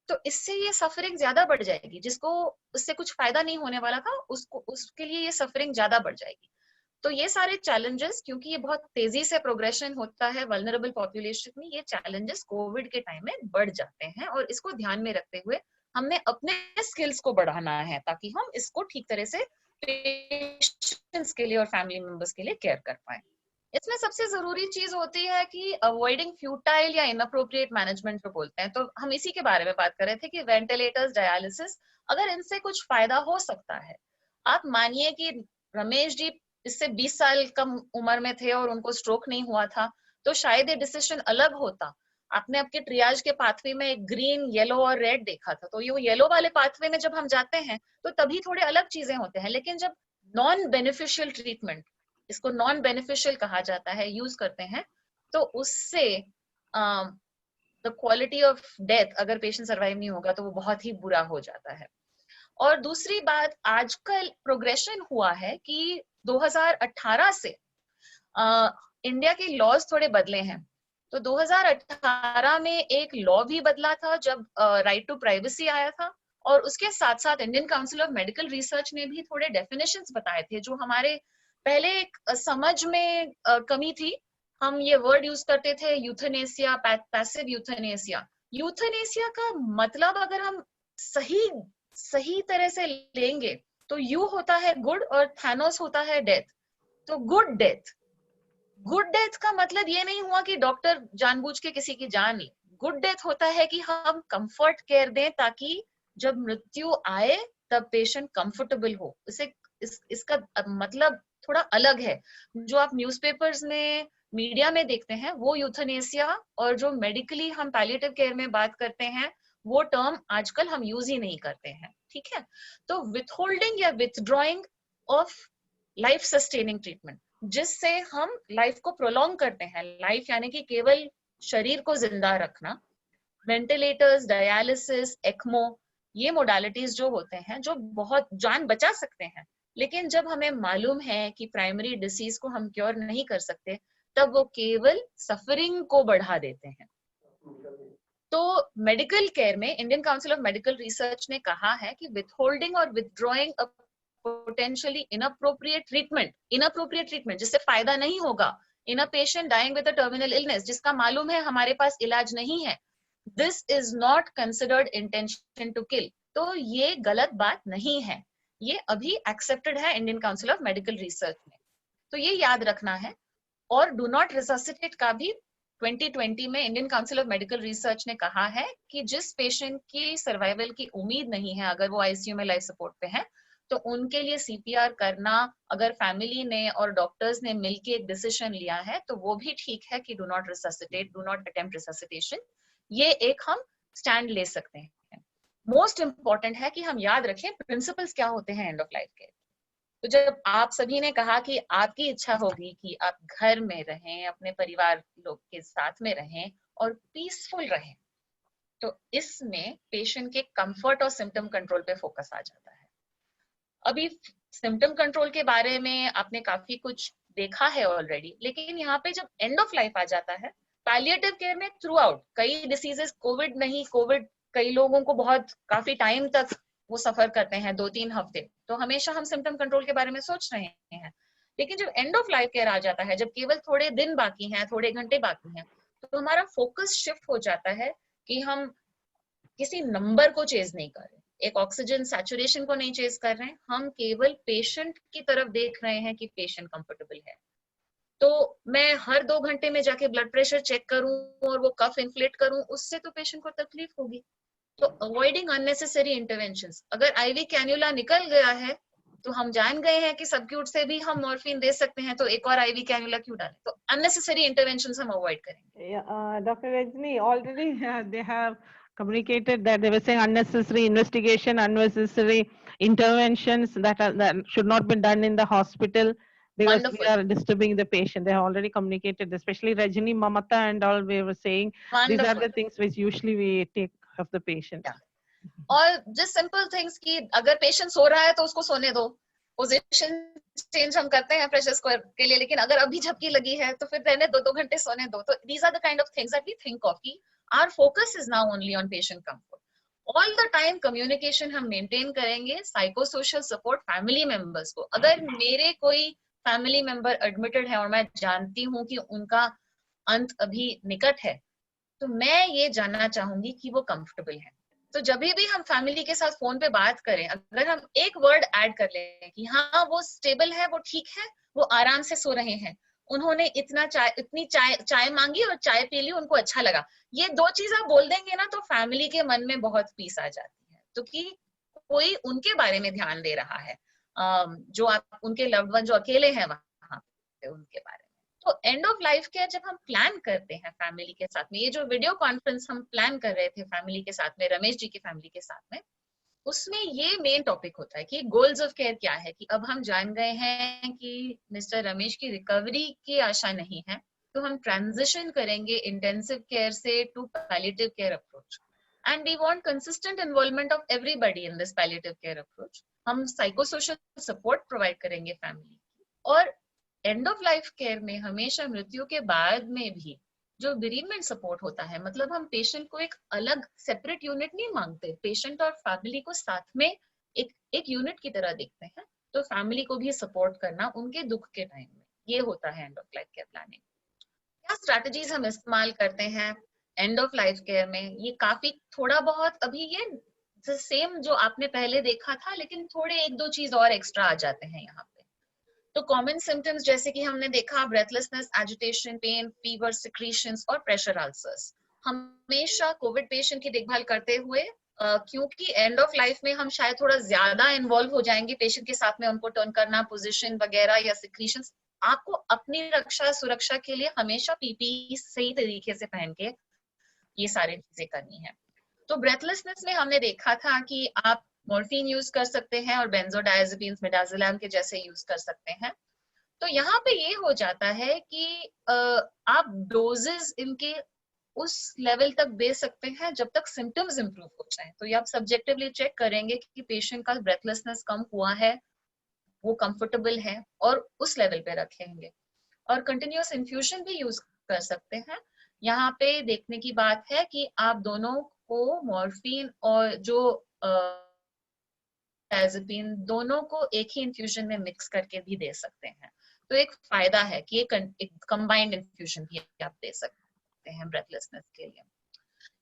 तो इससे ये सफरिंग ज्यादा बढ़ जाएगी। जिसको उससे कुछ फायदा नहीं होने वाला था, उसको, उसके लिए ये सफरिंग ज्यादा बढ़ जाएगी। तो ये सारे चैलेंजेस, क्योंकि ये बहुत तेजी से प्रोग्रेशन होता है वल्नरेबल पॉपुलेशन में, ये चैलेंजेस कोविड के टाइम में बढ़ जाते हैं। और इसको ध्यान में रखते हुए हमने अपने स्किल्स को बढ़ाना है, ताकि हम इसको ठीक तरह से पेशेंट्स के लिए और फैमिली मेंबर्स के लिए केयर कर पाए। इसमें सबसे जरूरी चीज होती है कि अवॉइडिंग फ्यूटाइल या इनअप्रोप्रिएट मैनेजमेंट जो बोलते हैं। तो हम इसी के बारे में बात कर रहे थे कि वेंटिलेटर्स, डायलिसिस, अगर इनसे कुछ फायदा हो सकता है, आप मानिए कि रमेश जी इससे 20 साल कम उम्र में थे और उनको स्ट्रोक नहीं हुआ था, तो शायद ये डिसीजन अलग होता। आपने आपके ट्रियाज के पाथवे में एक ग्रीन, येलो और रेड देखा था, तो ये येलो वाले पाथवे में जब हम जाते हैं तो तभी थोड़े अलग चीजें होते हैं। लेकिन जब नॉन बेनिफिशियल ट्रीटमेंट, इसको नॉन बेनिफिशियल कहा जाता है, यूज करते हैं, तो उससे द क्वालिटी ऑफ डेथ, अगर पेशेंट सर्वाइव नहीं होगा तो वो बहुत ही बुरा हो जाता है। और दूसरी बात, आजकल प्रोग्रेशन हुआ है कि 2018 से इंडिया के लॉज थोड़े बदले हैं। तो 2018 में एक लॉ भी बदला था जब राइट टू प्राइवेसी आया था, और उसके साथ साथ Indian council of medical research ने भी थोड़े डेफिनेशंस बताए थे, जो हमारे पहले एक समझ में कमी थी। हम ये वर्ड यूज करते थे यूथनेसिया, पैसिव यूथनेसिया। यूथनेसिया का मतलब अगर हम सही तरह से लेंगे तो यू होता है गुड और थैनोस होता है डेथ। तो गुड डेथ, गुड डेथ का मतलब ये नहीं हुआ कि डॉक्टर जानबूझ के किसी की जान ले। गुड डेथ होता है कि हम कंफर्ट केयर दें, ताकि जब मृत्यु आए तब पेशेंट कंफर्टेबल हो। इसका मतलब थोड़ा अलग है। जो आप न्यूज़पेपर्स में, मीडिया में देखते हैं वो यूथनेसिया, और जो मेडिकली हम पैलिएटिव केयर में बात करते हैं वो टर्म आजकल हम यूज ही नहीं करते हैं, ठीक है। तो विथहोल्डिंग या withdrawing of life sustaining treatment, जिससे हम लाइफ को प्रोलॉन्ग करते हैं। लाइफ यानी कि केवल शरीर को जिंदा रखना। वेंटिलेटर्स, डायलिसिस, एक्मो, ये मोडालिटीज जो होते हैं जो बहुत जान बचा सकते हैं, लेकिन जब हमें मालूम है कि प्राइमरी डिसीज को हम क्योर नहीं कर सकते, तब वो केवल सफरिंग को बढ़ा देते हैं। तो मेडिकल केयर में Indian council of medical research ने कहा है कि विथहोल्डिंग और withdrawing a potentially inappropriate treatment जिससे फायदा नहीं होगा, in a patient dying with a terminal illness, जिसका मालूम है हमारे पास इलाज नहीं है, this is not considered intention to kill. तो ये गलत बात नहीं है, ये अभी एक्सेप्टेड है Indian council of medical research में, तो ये याद रखना है। और डू नॉट रिससिटेट का भी 2020 में Indian council of medical research ने कहा है कि जिस पेशेंट की सर्वाइवल की उम्मीद नहीं है, अगर वो आईसीयू में लाइफ सपोर्ट पे है, तो उनके लिए सीपीआर करना, अगर फैमिली ने और डॉक्टर्स ने मिलके एक डिसीजन लिया है, तो वो भी ठीक है कि do not resuscitate, do not attempt resuscitation. ये एक हम स्टैंड ले सकते हैं। मोस्ट इंपॉर्टेंट है कि हम याद रखें प्रिंसिपल्स क्या होते हैं एंड ऑफ लाइफ केयर। तो जब आप सभी ने कहा कि आपकी इच्छा होगी कि आप घर में रहें, अपने परिवार लोग के साथ में रहें और पीसफुल रहें, तो इसमें पेशेंट के कंफर्ट और सिम्टम कंट्रोल पे फोकस आ जाता है। अभी सिम्टम कंट्रोल के बारे में आपने काफी कुछ देखा है ऑलरेडी, लेकिन यहाँ पे जब एंड ऑफ लाइफ आ जाता है, पैलिएटिव केयर में थ्रू आउट कई डिसीजेस, कोविड नहीं, कोविड कई लोगों को बहुत काफी टाइम तक वो सफर करते हैं, 2-3 हफ्ते, तो हमेशा हम सिम्टम कंट्रोल के बारे में सोच रहे हैं। लेकिन जब एंड ऑफ लाइफ केयर आ जाता है, जब केवल थोड़े दिन बाकी हैं, थोड़े घंटे बाकी हैं, तो हमारा फोकस शिफ्ट हो जाता है कि हम किसी नंबर को चेज नहीं कर रहे, एक ऑक्सीजन सैचुरेशन को नहीं चेज कर रहे हैं, हम केवल पेशेंट की तरफ देख रहे हैं कि पेशेंट कंफर्टेबल है। तो मैं हर 2 घंटे में जाके ब्लड प्रेशर चेक करूं और वो कफ इन्फ्लेट करूं, उससे तो पेशेंट को तकलीफ होगी। तो अवॉइडिंग अननेसेसरी इंटरवेंशंस, अगर आईवी कैन्युला निकल गया है तो हम जान गए हैं कि सबक्यूट से भी हम मॉर्फिन दे सकते हैं, तो एक और आईवी कैन्युला क्यों डालें? तो अननेसेसरी इंटरवेंशंस हम अवॉइड करेंगे। Dr. Rajni, already they have communicated that they were saying unnecessary investigation, unnecessary interventions that should not be done in the hospital because Wonderful. we are disturbing the patient. They have already communicated, especially Rajni, Mamata and all, we were saying these are the things which usually we take of the patient. Yeah. और just simple things कि अगर patient so रहा है तो उसको सोने दो, position change हम करते हैं प्रेशर स्क्वायर के लिए, लेकिन अगर अभी झपकी लगी है तो फिर रहने 2-2 घंटे सोने दो। तो these are the kind of things that we think of कि our focus is now only on patient comfort. All the time communication हम मेंटेन करेंगे, psycho social support family members को। अगर मेरे कोई फैमिली मेंबर एडमिटेड है और मैं जानती हूँ कि उनका अंत अभी निकट है, तो मैं ये जानना चाहूंगी कि वो कंफर्टेबल है। तो जब भी हम फैमिली के साथ फोन पे बात करें, अगर हम एक वर्ड ऐड कर लें कि हाँ वो स्टेबल है, वो ठीक है, वो आराम से सो रहे हैं, उन्होंने इतनी चाय मांगी और चाय पी ली, उनको अच्छा लगा, ये 2 चीज आप बोल देंगे ना, तो फैमिली के मन में बहुत पीस आ जाती है, तो कि कोई उनके बारे में ध्यान दे रहा है, जो आप उनके लव्ड वन जो अकेले हैं वहां पे, उनके बारे में। तो एंड ऑफ लाइफ केयर जब हम प्लान करते हैं फैमिली के साथ में, ये जो वीडियो कॉन्फ्रेंस हम प्लान कर रहे थे फैमिली के साथ में, रमेश जी की फैमिली के साथ में, उसमें ये मेन टॉपिक होता है कि गोल्स ऑफ केयर क्या है, कि अब हम जान गए हैं कि मिस्टर रमेश की रिकवरी की आशा नहीं है, तो हम ट्रांजिशन करेंगे इंटेंसिव केयर से to palliative care approach, and we want consistent involvement of everybody in this palliative care approach. हम साइको सोशल सपोर्ट प्रोवाइड करेंगे फैमिली, और एंड ऑफ लाइफ केयर में हमेशा मृत्यु के बाद में भी जो बेरीमेंट सपोर्ट होता है, मतलब हम पेशेंट को एक अलग सेपरेट यूनिट नहीं मांगते, पेशेंट और फैमिली को साथ में एक यूनिट की तरह देखते हैं, तो फैमिली को भी सपोर्ट करना उनके दुख के टाइम में, ये होता है and of life care planning. क्या स्ट्रैटेजीज हम इस्तेमाल करते हैं एंड ऑफ लाइफ केयर में, ये काफी थोड़ा बहुत अभी ये सेम जो आपने पहले देखा था, लेकिन थोड़े 1-2 चीज और एक्स्ट्रा आ जाते हैं यहाँ पे। तो कॉमन सिम्टम्स जैसे कि हमने देखा, breathlessness, agitation, pain, fever, secretions और प्रेशर अल्सर्स। हमेशा कोविड पेशेंट की देखभाल करते हुए, क्योंकि एंड ऑफ लाइफ में हम शायद थोड़ा ज्यादा इन्वॉल्व हो जाएंगे पेशेंट के साथ में, उनको टर्न करना, पोजीशन वगैरह या सिक्रीशंस, आपको अपनी रक्षा सुरक्षा के लिए हमेशा पीपीई सही तरीके से पहन के ये सारी चीजें करनी है। तो ब्रेथलेसनेस में हमने देखा था कि आप मॉर्फिन यूज कर सकते हैं और बेंजोडायजेपिन्स, मिडाजोलैम के जैसे यूज कर सकते हैं। तो यहाँ पे ये हो जाता है कि आप डोजेस इनके उस लेवल तक दे सकते हैं जब तक सिम्टम्स इंप्रूव हो जाए। तो ये आप सब्जेक्टिवली चेक करेंगे कि पेशेंट का ब्रेथलेसनेस कम हुआ है, वो कंफर्टेबल है, और उस लेवल पे रखेंगे। और कंटिन्यूअस इन्फ्यूजन भी यूज कर सकते हैं। यहाँ पे देखने की बात है कि आप दोनों को मॉर्फिन और जो डायजेपिन दोनों को एक ही इन्फ्यूजन में मिक्स करके भी दे सकते हैं। तो एक फायदा है कि एक कंबाइंड इन्फ्यूजन भी आप दे सकते हैं ब्रेथलेसनेस के लिए।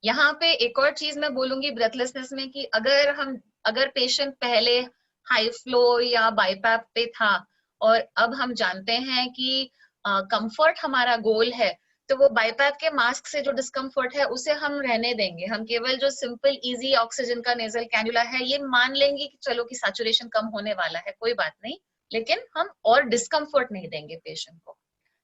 यहाँ पे एक और चीज मैं बोलूंगी ब्रेथलेसनेस में कि अगर पेशेंट पहले हाई फ्लो या बाईपैप पे था और अब हम जानते हैं कि कंफर्ट हमारा गोल है, तो वो बाईपैप के मास्क से जो डिस्कम्फर्ट है उसे हम रहने देंगे। हम केवल जो सिंपल इजी ऑक्सीजन का नेजल कैन्युला है ये मान लेंगे कि चलो कि सैचुरेशन कम होने वाला है, कोई बात नहीं, लेकिन हम और डिस्कम्फर्ट नहीं देंगे पेशेंट को।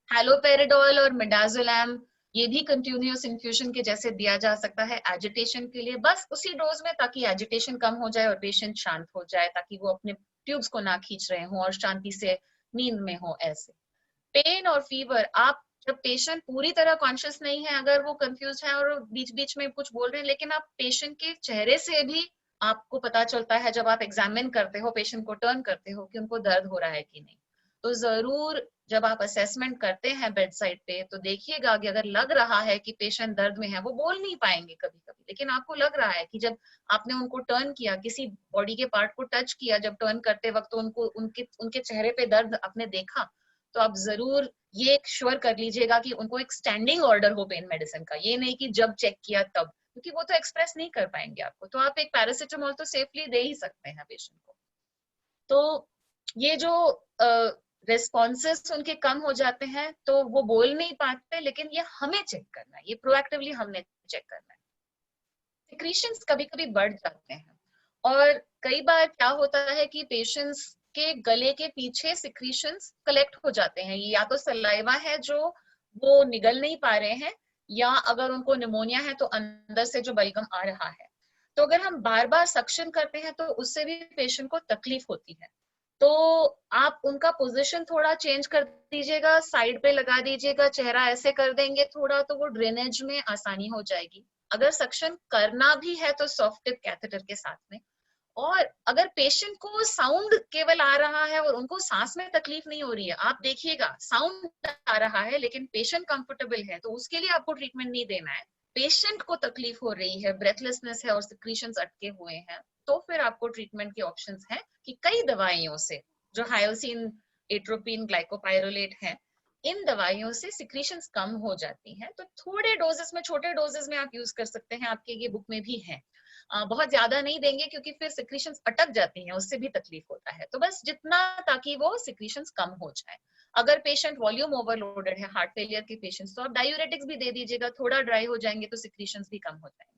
हैलोपेरिडोल और मिडाजोलैम ये भी कंटिन्यूअस इन्फ्यूजन के जैसे दिया जा सकता है एजिटेशन के लिए, बस उसी डोज में, ताकि एजिटेशन कम हो जाए और पेशेंट शांत हो जाए, ताकि वो अपने ट्यूब्स को ना खींच रहे हो और शांति से नींद में हो। ऐसे पेन और फीवर, आप जब पेशेंट पूरी तरह कॉन्शियस नहीं है, अगर वो कंफ्यूज है और बीच बीच में कुछ बोल रहे हैं, लेकिन आप पेशेंट के चेहरे से भी आपको पता चलता है जब आप एग्जामिन करते हो, पेशेंट को टर्न करते हो कि उनको दर्द हो रहा है कि नहीं। तो जरूर जब आप असेसमेंट करते हैं बेड साइड पे तो देखिएगा कि अगर लग रहा है कि पेशेंट दर्द में है, वो बोल नहीं पाएंगे कभी कभी, लेकिन आपको लग रहा है कि जब आपने उनको टर्न किया, किसी बॉडी के पार्ट को टच किया जब टर्न करते वक्त, तो उनको उनके चेहरे पे दर्द आपने देखा, तो आप जरूर ये श्योर कर लीजिएगा कि उनको एक स्टैंडिंग ऑर्डर हो पेन मेडिसिन का, ये नहीं कि जब चेक किया तब, क्योंकि वो तो एक्सप्रेस नहीं कर पाएंगे आपको। तो आप एक पैरासिटामोल तो सेफली दे ही सकते हैं पेशेंट को। तो ये जो रिस्पॉन्सेस उनके कम हो जाते हैं तो वो बोल नहीं पाते, लेकिन ये हमें चेक करना है, ये प्रोएक्टिवली हमने चेक करना है। सिक्रीशंस कभी कभी बढ़ जाते हैं और कई बार क्या होता है कि पेशेंट्स के गले के पीछे सिक्रीशंस कलेक्ट हो जाते हैं, या तो सलाइवा है जो वो निगल नहीं पा रहे हैं, या अगर उनको निमोनिया है तो अंदर से जो बलगम आ रहा है। तो अगर हम बार बार सक्शन करते हैं तो उससे भी पेशेंट को तकलीफ होती है। तो आप उनका पोजीशन थोड़ा चेंज कर दीजिएगा, साइड पे लगा दीजिएगा, चेहरा ऐसे कर देंगे थोड़ा, तो वो ड्रेनेज में आसानी हो जाएगी। अगर सक्शन करना भी है तो सॉफ्ट टिप कैथेटर के साथ में। और अगर पेशेंट को साउंड केवल आ रहा है और उनको सांस में तकलीफ नहीं हो रही है, आप देखिएगा साउंड आ रहा है लेकिन पेशेंट कंफर्टेबल है, तो उसके लिए आपको ट्रीटमेंट नहीं देना है। पेशेंट को तकलीफ हो रही है, ब्रेथलेसनेस है और सिक्रीशंस अटके हुए हैं, तो फिर आपको ट्रीटमेंट के ऑप्शंस हैं कि कई दवाइयों से, जो हायोसिन, एट्रोपिन, ग्लाइकोपाइरोलेट है, इन दवाइयों से सिक्रीशंस कम हो जाती हैं। तो थोड़े डोजेस में, छोटे डोजेस में आप यूज कर सकते हैं, आपके ये बुक में भी है। बहुत ज्यादा नहीं देंगे क्योंकि फिर सिक्रीशंस अटक जाती हैं, उससे भी तकलीफ होता है। तो बस जितना, ताकि वो सिक्रीशंस कम हो जाए। अगर पेशेंट वॉल्यूम ओवरलोडेड है, हार्ट फेलियर के पेशेंट्स, तो आप डायूरेटिक्स भी दे दीजिएगा, थोड़ा ड्राई हो जाएंगे तो सिक्रीशंस भी कम हो जाएंगे।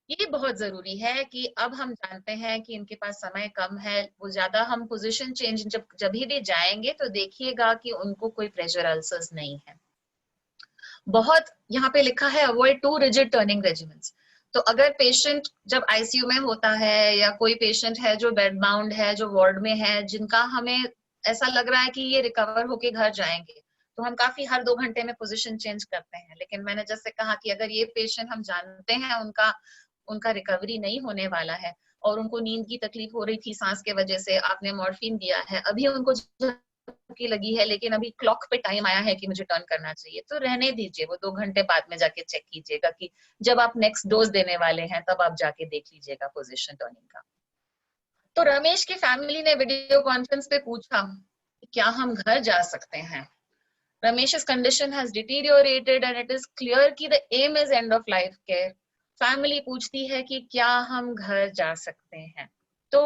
ये बहुत जरूरी है कि अब हम जानते हैं कि इनके पास समय कम है, वो ज्यादा, हम पोजीशन चेंज जब भी जाएंगे तो देखिएगा कि उनको कोई प्रेशर अल्सर्स नहीं है। बहुत यहाँ पे लिखा है avoid too rigid turning regiments. तो अगर पेशेंट जब आईसीयू में होता है, या कोई पेशेंट है जो बेड बाउंड है, जो वार्ड में है, जिनका हमें ऐसा लग रहा है कि ये रिकवर होके घर जाएंगे, तो हम काफी हर 2 घंटे में पोजीशन चेंज करते हैं। लेकिन मैंने जैसे कहा कि अगर ये पेशेंट हम जानते हैं उनका रिकवरी नहीं होने वाला है, और उनको नींद की तकलीफ हो रही थी सांस के वजह से, आपने मॉर्फिन दिया है, अभी उनको की लगी है, लेकिन अभी क्लॉक पे टाइम आया है कि मुझे टर्न करना चाहिए, तो रहने दीजिए, वो 2 घंटे बाद में जाके चेक कीजिएगा कि जब आप नेक्स्ट डोज देने वाले हैं तब आप जाके देख लीजिएगा पोजीशन टर्निंग का। तो रमेश की फैमिली ने वीडियो कॉन्फ्रेंस पे पूछा क्या हम घर जा सकते हैं। Ramesh's condition has deteriorated and it is clear कि the aim is end of life care. Family पूछती है कि क्या हम घर जा सकते हैं। तो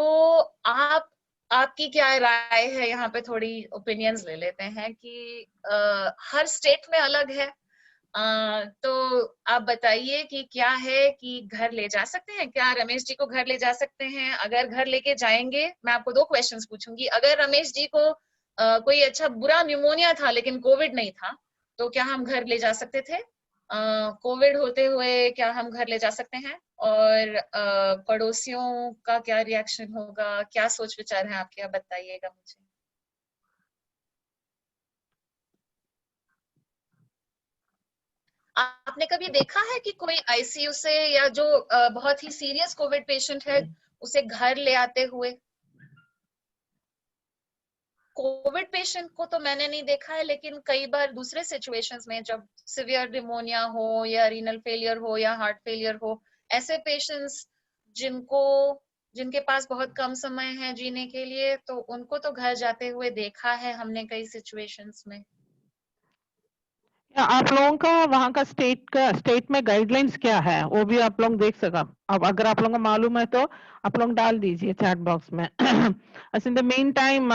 आपकी क्या राय है, यहाँ पे थोड़ी ओपिनियंस ले लेते हैं कि हर स्टेट में अलग है। तो आप बताइए कि क्या है कि घर ले जा सकते हैं, क्या रमेश जी को घर ले जा सकते हैं? अगर घर लेके जाएंगे, मैं आपको 2 क्वेश्चंस पूछूंगी। अगर रमेश जी को कोई अच्छा बुरा न्यूमोनिया था लेकिन कोविड नहीं था, तो क्या हम घर ले जा सकते थे? कोविड होते हुए क्या हम घर ले जा सकते हैं? और पड़ोसियों का क्या रिएक्शन होगा, क्या सोच विचार है आपके, आप बताइएगा मुझे। आपने कभी देखा है कि कोई आईसीयू से, या जो बहुत ही सीरियस कोविड पेशेंट है, उसे घर ले आते हुए? कोविड पेशेंट को तो मैंने नहीं देखा है, लेकिन कई बार दूसरे सिचुएशंस में, जब सिवियर निमोनिया हो या रीनल फेलियर हो या हार्ट फेलियर हो, ऐसे पेशेंट्स जिनको जिनके पास बहुत कम समय है जीने के लिए, तो उनको तो घर जाते हुए देखा है हमने कई सिचुएशंस में। आप लोगों का वहाँ का स्टेट में गाइडलाइंस क्या है, वो भी आप लोग देख सका। अब अगर आप लोगों को मालूम है तो आप लोग डाल दीजिए चैट बॉक्स में। As in the meantime,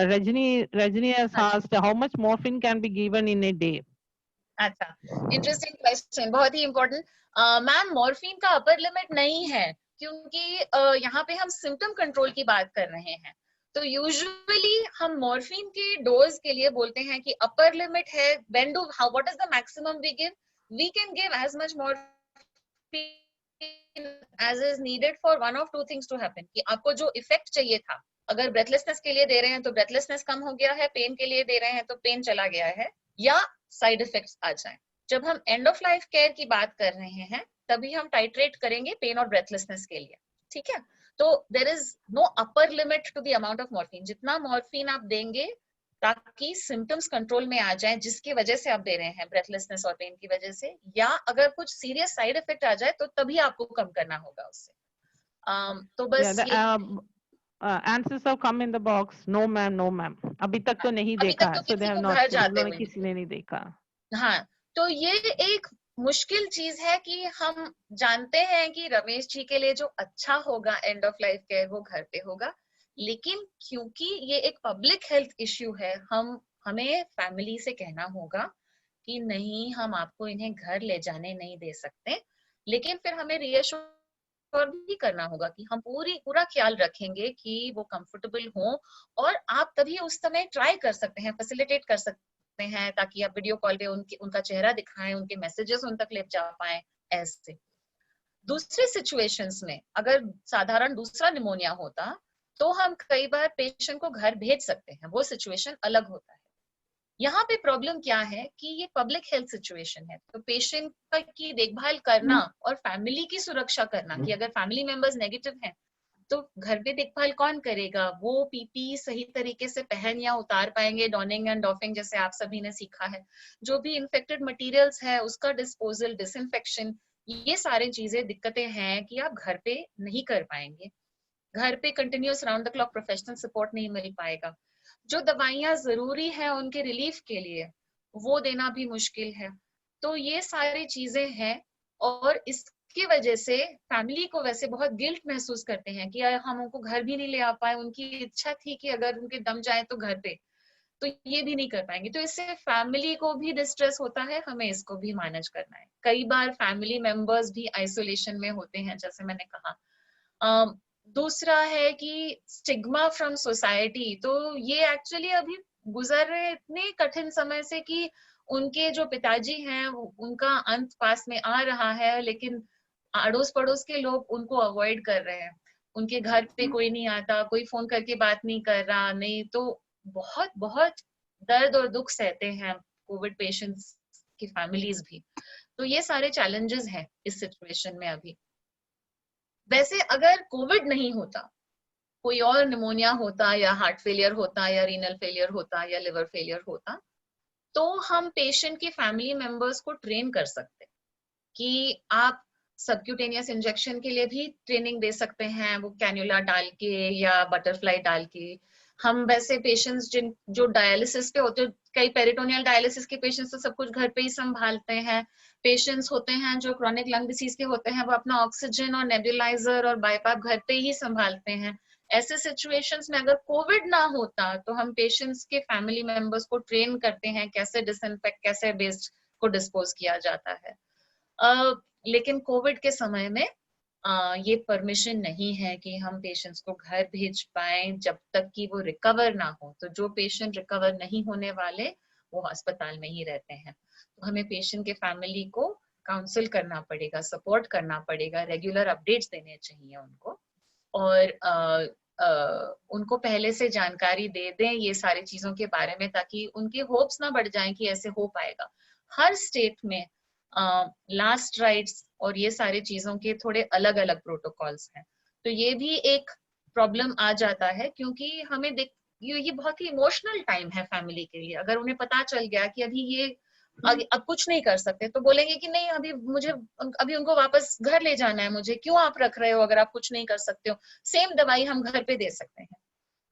Rajni has asked how much morphine can be given in a day. अच्छा, इंटरेस्टिंग क्वेश्चन, बहुत ही इम्पोर्टेंट। मैम, मॉर्फिन का अपर लिमिट नहीं है, क्योंकि यहाँ पे हम सिम्टम कंट्रोल की बात कर रहे हैं। तो यूजुअली हम मॉर्फिन के डोज के लिए बोलते हैं कि अपर लिमिट है, when do how what is the maximum we give, we can give as much morphine as is needed for one of two things to happen, कि आपको जो इफेक्ट चाहिए था, अगर ब्रेथलेसनेस के लिए दे रहे हैं तो ब्रेथलेसनेस कम हो गया है, पेन के लिए दे रहे हैं तो पेन चला गया है, या साइड इफेक्ट्स आ जाएं। जब हम एंड ऑफ लाइफ केयर की बात कर रहे हैं तभी हम टाइट्रेट करेंगे पेन और ब्रेथलेसनेस के लिए, ठीक है। तो there is no upper limit to the amount of morphine, जितना मॉर्फिन आप देंगे ताकि सिम्टम्स कंट्रोल में आ जाए जिसकी वजह से आप दे रहे हैं, ब्रेथलेसनेस और पेन की वजह से, या अगर कुछ सीरियस साइड इफेक्ट आ जाए तो तभी आपको कम करना होगा उससे। तो बस Answers have come in the box. No ma'am, no ma'am. अभी तक तो नहीं अभी देखा तक है, तो so they किसी have को not, घर हम जाते लोगों ने हुए किसी ने नहीं देखा। हाँ, तो ये एक मुश्किल चीज है कि हम जानते हैं कि रमेश जी के लिए जो अच्छा होगा एंड ऑफ लाइफ केयर वो घर पे होगा, लेकिन क्योंकि ये एक पब्लिक हेल्थ इश्यू है, हमें फैमिली से कहना होगा कि नहीं, हम आपको इन्हें घर ले जाने नहीं दे सकते, लेकिन फिर हमें रीअश्योर भी करना होगा कि हम पूरा ख्याल रखेंगे कि वो कंफर्टेबल हो, और आप तभी उस समय ट्राई कर सकते हैं, फैसिलिटेट कर सकते हैं, ताकि आप वीडियो कॉल पे उनका चेहरा दिखाएं, उनके मैसेजेस उन तक ले जा पाए। ऐसे दूसरे सिचुएशंस में अगर साधारण दूसरा निमोनिया होता तो हम कई बार पेशेंट को घर भेज सकते हैं, वो सिचुएशन अलग होता है। यहाँ पे प्रॉब्लम क्या है कि ये पब्लिक हेल्थ सिचुएशन है, तो पेशेंट की देखभाल करना और फैमिली की सुरक्षा करना, कि अगर फैमिली मेंबर्स नेगेटिव हैं तो घर पे देखभाल कौन करेगा, वो पीपी सही तरीके से पहन या उतार पाएंगे, डॉनिंग एंड डॉफिंग जैसे आप सभी ने सीखा है, जो भी इन्फेक्टेड मटेरियल्स है उसका डिस्पोजल, डिसइंफेक्शन, ये सारी चीजें दिक्कतें हैं कि आप घर पे नहीं कर पाएंगे। घर पे continuous round the clock professional support नहीं मिल पाएगा, जो दवाइयां जरूरी है उनके रिलीफ के लिए वो देना भी मुश्किल है। तो ये सारी चीजें हैं, और इसकी वजह से फैमिली को वैसे बहुत गिल्ट महसूस करते हैं कि हम उनको घर भी नहीं ले आ पाए, उनकी इच्छा थी कि अगर उनके दम जाए तो घर पे, तो ये भी नहीं कर पाएंगे, तो इससे फैमिली को भी डिस्ट्रेस होता है, हमें इसको भी मैनेज करना है। कई बार फैमिली मेंबर्स भी आइसोलेशन में होते हैं, जैसे मैंने कहा। दूसरा है कि स्टिग्मा फ्रॉम सोसाइटी, तो ये एक्चुअली अभी गुजर रहे इतने कठिन समय से कि उनके जो पिताजी हैं उनका अंत पास में आ रहा है, लेकिन अड़ोस पड़ोस के लोग उनको अवॉइड कर रहे हैं, उनके घर पे कोई नहीं आता, कोई फोन करके बात नहीं कर रहा, नहीं तो बहुत बहुत दर्द और दुख सहते हैं कोविड पेशेंट्स की फैमिलीज भी। तो ये सारे चैलेंजेस हैं इस सिचुएशन में अभी। वैसे अगर कोविड नहीं होता, कोई और निमोनिया होता या हार्ट फेलियर होता या रीनल फेलियर होता या लिवर फेलियर होता, तो हम पेशेंट के फैमिली मेंबर्स को ट्रेन कर सकते कि आप सबक्यूटेनियस इंजेक्शन के लिए भी ट्रेनिंग दे सकते हैं, वो कैन्युला डाल के या बटरफ्लाई डाल के। हम वैसे पेशेंट्स जो डायलिसिस पे होते, कई पेरिटोनियल डायलिसिस के पेशेंट्स तो सब कुछ घर पे ही संभालते हैं। पेशेंट्स होते हैं जो क्रॉनिक लंग डिसीज के होते हैं, वो अपना ऑक्सीजन और नेबुलाइजर और बाईपाप घर पे ही संभालते हैं। ऐसे सिचुएशंस में अगर कोविड ना होता तो हम पेशेंट्स के फैमिली मेंबर्स को ट्रेन करते हैं कैसे डिसइंफेक्ट, कैसे वेस्ट को डिस्पोज किया जाता है। लेकिन कोविड के समय में ये परमिशन नहीं है कि हम पेशेंट्स को घर भेज पाए जब तक कि वो रिकवर ना हो। तो जो पेशेंट रिकवर नहीं होने वाले वो अस्पताल में ही रहते हैं, तो हमें पेशेंट के फैमिली को काउंसिल करना पड़ेगा, सपोर्ट करना पड़ेगा, रेगुलर अपडेट्स देने चाहिए उनको, और उनको पहले से जानकारी दे दें ये सारी चीजों के बारे में, ताकि उनके होप्स ना बढ़ जाएं कि ऐसे हो पाएगा। हर स्टेट में लास्ट राइट्स और ये सारी चीजों के थोड़े अलग अलग प्रोटोकॉल्स हैं, तो ये भी एक प्रॉब्लम आ जाता है, क्योंकि हमें ये बहुत ही इमोशनल टाइम है फैमिली के लिए। अगर उन्हें पता चल गया कि अभी ये अब कुछ नहीं कर सकते, तो बोलेंगे कि नहीं अभी उनको वापस घर ले जाना है, मुझे क्यों आप रख रहे हो अगर आप कुछ नहीं कर सकते हो, सेम दवाई हम घर पे दे सकते हैं।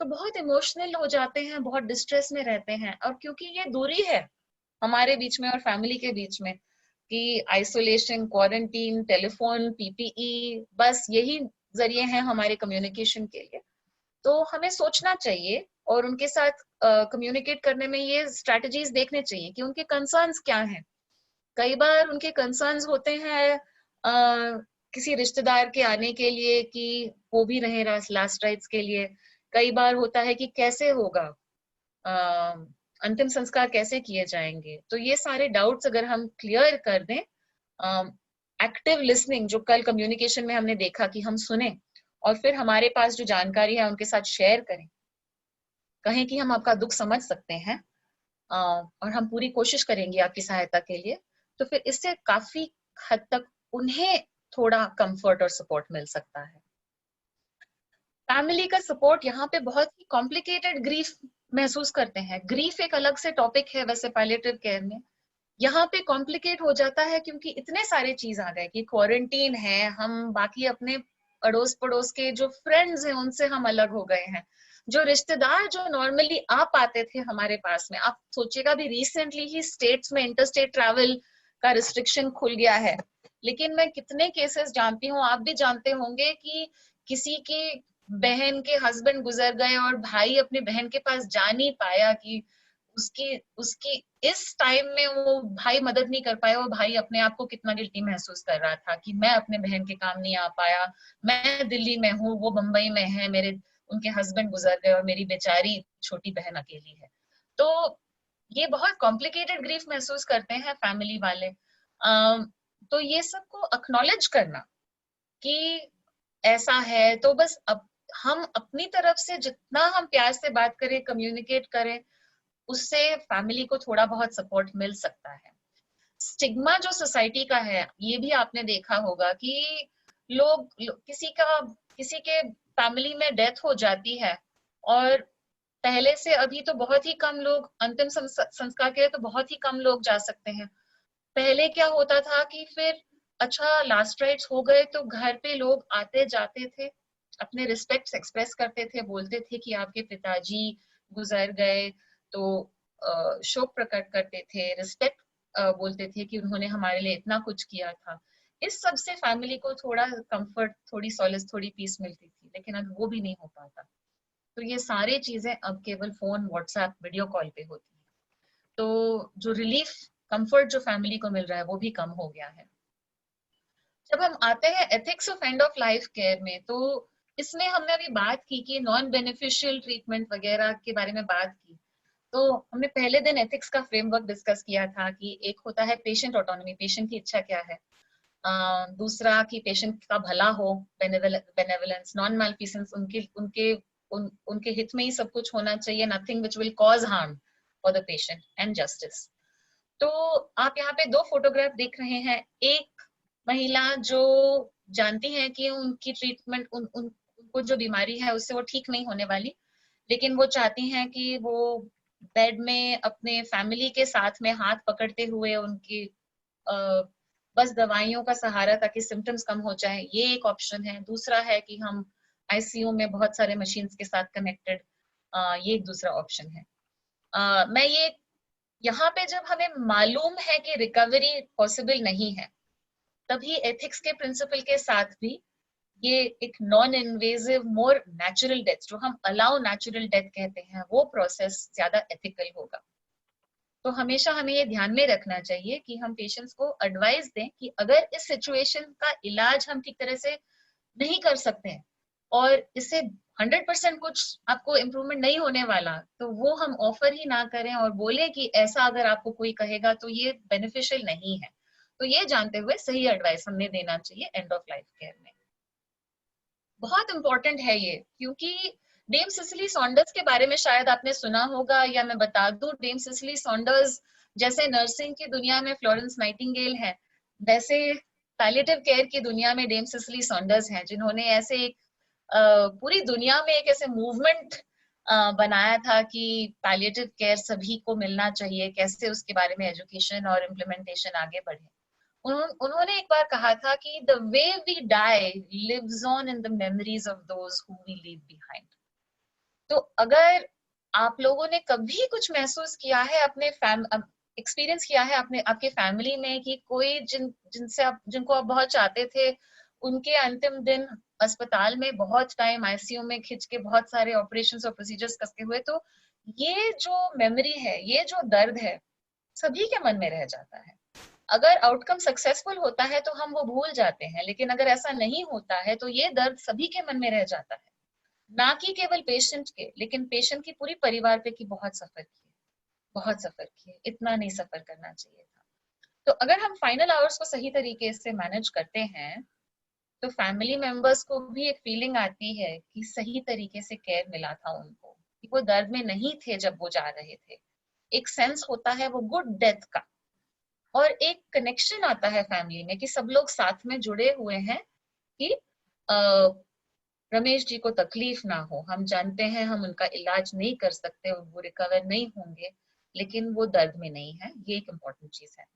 तो बहुत इमोशनल हो जाते हैं, बहुत डिस्ट्रेस में रहते हैं। और क्योंकि ये दूरी है हमारे बीच में और फैमिली के बीच में कि आइसोलेशन, क्वारंटीन, टेलीफोन, पीपीई, बस यही जरिए हैं हमारे कम्युनिकेशन के लिए। तो हमें सोचना चाहिए और उनके साथ कम्युनिकेट करने में ये स्ट्रेटजीज देखने चाहिए कि उनके कंसर्न्स क्या हैं। कई बार उनके कंसर्न्स होते हैं किसी रिश्तेदार के आने के लिए कि वो भी रहे लास्ट राइट्स के लिए। कई बार होता है कि कैसे होगा, अंतिम संस्कार कैसे किए जाएंगे। तो ये सारे डाउट्स अगर हम क्लियर कर दें, एक्टिव लिसनिंग जो कल कम्युनिकेशन में हमने देखा कि हम सुने और फिर हमारे पास जो जानकारी है उनके साथ शेयर करें, कहें कि हम आपका दुख समझ सकते हैं और हम पूरी कोशिश करेंगे आपकी सहायता के लिए, तो फिर इससे काफी हद तक उन्हें थोड़ा कंफर्ट और सपोर्ट मिल सकता है। फैमिली का सपोर्ट यहाँ पे बहुत ही कॉम्प्लिकेटेड ग्रीफ महसूस करते हैं। ग्रीफ एक अलग से टॉपिक है वैसे पैलिएटिव केयर में, यहाँ पे कॉम्प्लिकेट हो जाता है क्योंकि इतने सारे चीज आ गए कि क्वारंटीन है, हम बाकी अपने अड़ोस पड़ोस के जो फ्रेंड्स हैं उनसे हम अलग हो गए हैं। जो रिश्तेदार जो नॉर्मली आ पाते थे हमारे पास में, आप सोचिएगा भी रिसेंटली ही स्टेट्स में इंटरस्टेट ट्रैवल का रिस्ट्रिक्शन खुल गया है। लेकिन मैं कितने केसेस जानती हूँ, आप भी जानते होंगे कि किसी की बहन के हस्बैंड गुजर गए और भाई अपने बहन के पास जा नहीं पाया कि उसकी उसकी इस टाइम में वो भाई मदद नहीं कर पाया। वो भाई अपने आप को कितना गिल्टी महसूस कर रहा था कि मैं अपने बहन के काम नहीं आ पाया, मैं दिल्ली में हूँ, वो बंबई में है, मेरे उनके हस्बैंड गुजर गए और मेरी बेचारी छोटी बहन अकेली है। तो ये बहुत कॉम्प्लिकेटेड ग्रीफ महसूस करते हैं फैमिली वाले। तो ये सबको एक्नॉलेज करना कि ऐसा है, तो बस अब हम अपनी तरफ से जितना हम प्यार से बात करें, कम्युनिकेट करें, उससे फैमिली को थोड़ा बहुत सपोर्ट मिल सकता है। स्टिग्मा जो सोसाइटी का है, ये भी आपने देखा होगा कि किसी के फैमिली में डेथ हो जाती है और पहले से अभी तो बहुत ही कम लोग अंतिम संस्कार के लिए तो बहुत ही कम लोग जा सकते हैं। पहले क्या होता था कि फिर अच्छा लास्ट राइट्स हो गए तो घर पे लोग आते जाते थे, अपने रिस्पेक्ट एक्सप्रेस करते थे, बोलते थे कि आपके पिताजी गुजर गए, तो शोक प्रकट करते थे, रिस्पेक्ट बोलते थे कि उन्होंने हमारे लिए इतना कुछ किया था। इस सब से फैमिली को थोड़ा कंफर्ट, थोड़ी सॉलिस, थोड़ी पीस मिलती थी, लेकिन अब वो भी नहीं हो पाता। तो ये सारी चीजें अब केवल फोन, व्हाट्सएप, वीडियो कॉल पे होती है। तो जो रिलीफ, कंफर्ट जो फैमिली को मिल रहा है वो भी कम हो गया है। जब हम आते हैं ethics of and of life care में, तो इसमें हमने अभी बात की कि नॉन बेनिफिशियल ट्रीटमेंट वगैरह के बारे में बात की। तो हमने पहले दिन एथिक्स का फ्रेमवर्क डिस्कस किया था कि एक होता है पेशेंट ऑटोनॉमी, पेशेंट की इच्छा क्या है, दूसरा कि पेशेंट का भला हो, बेनेवलेंस, नॉन मैलफिसेंस, उनके हित में ही सब कुछ होना चाहिए, nothing which will cause harm for the patient, and justice. तो आप यहाँ पे दो फोटोग्राफ देख रहे हैं। एक महिला जो जानती है कि उनकी ट्रीटमेंट, उनको जो बीमारी है उससे वो ठीक नहीं होने वाली, लेकिन वो चाहती हैं कि वो बेड में अपने फैमिली के साथ में हाथ पकड़ते हुए उनकी बस दवाइयों का सहारा ताकि सिम्टम्स कम हो जाए, ये एक ऑप्शन है। दूसरा है कि हम आईसीयू में बहुत सारे मशीन्स के साथ कनेक्टेड, ये एक दूसरा ऑप्शन है। मैं ये यहाँ पे जब हमें मालूम है कि रिकवरी पॉसिबल नहीं है, तभी एथिक्स के प्रिंसिपल के साथ भी ये एक non invasive, more natural death, जो हम अलाउ नेचुरल डेथ कहते हैं, वो प्रोसेस ज्यादा एथिकल होगा। तो हमेशा हमें ये ध्यान में रखना चाहिए कि हम पेशेंट्स को एडवाइस दें कि अगर इस सिचुएशन का इलाज हम ठीक तरह से नहीं कर सकते हैं और इससे 100% कुछ आपको इम्प्रूवमेंट नहीं होने वाला, तो वो हम ऑफर ही ना करें और बोले कि ऐसा अगर आपको कोई कहेगा तो ये बेनिफिशियल नहीं है। तो ये जानते हुए सही एडवाइस हमने देना चाहिए एंड ऑफ लाइफ केयर में। बहुत इंपॉर्टेंट है ये, क्योंकि डेम सिसिली सॉन्डर्स के बारे में शायद आपने सुना होगा, या मैं बता दूं, डेम सिसिली सॉन्डर्स जैसे नर्सिंग की दुनिया में फ्लोरेंस नाइटिंगेल है, वैसे पैलिएटिव केयर की दुनिया में डेम सिसिली सॉन्डर्स हैं, जिन्होंने ऐसे एक पूरी दुनिया में एक ऐसे मूवमेंट बनाया था कि पैलिएटिव केयर सभी को मिलना चाहिए, कैसे उसके बारे में एजुकेशन और इम्प्लीमेंटेशन आगे बढ़े। उन्होंने एक बार कहा था कि the way we die lives on in the memories of those who we leave behind. तो अगर आप लोगों ने कभी कुछ महसूस किया है, अपने एक्सपीरियंस किया है अपने आपके फैमिली में कि कोई जिनको आप बहुत चाहते थे, उनके अंतिम दिन अस्पताल में बहुत टाइम आईसीयू में खिंच के बहुत सारे ऑपरेशंस और प्रोसीजर्स करते हुए, तो ये जो मेमोरी है, ये जो दर्द है, सभी के मन में रह जाता है। अगर आउटकम सक्सेसफुल होता है तो हम वो भूल जाते हैं, लेकिन अगर ऐसा नहीं होता है तो ये दर्द सभी के मन में रह जाता है, ना कि केवल पेशेंट के, लेकिन पेशेंट की पूरी परिवार पे की बहुत सफर किए, बहुत सफर किए, इतना नहीं सफर करना चाहिए था। तो अगर हम फाइनल आवर्स को सही तरीके से मैनेज करते हैं तो फैमिली मेंबर्स को भी एक फीलिंग आती है कि सही तरीके से केयर मिला था उनको, कि वो दर्द में नहीं थे जब वो जा रहे थे। एक सेंस होता है वो गुड डेथ का, और एक कनेक्शन आता है फैमिली में कि सब लोग साथ में जुड़े हुए हैं कि रमेश जी को तकलीफ ना हो। हम जानते हैं हम उनका इलाज नहीं कर सकते, वो रिकवर नहीं होंगे, लेकिन वो दर्द में नहीं है। ये एक इम्पोर्टेंट चीज है।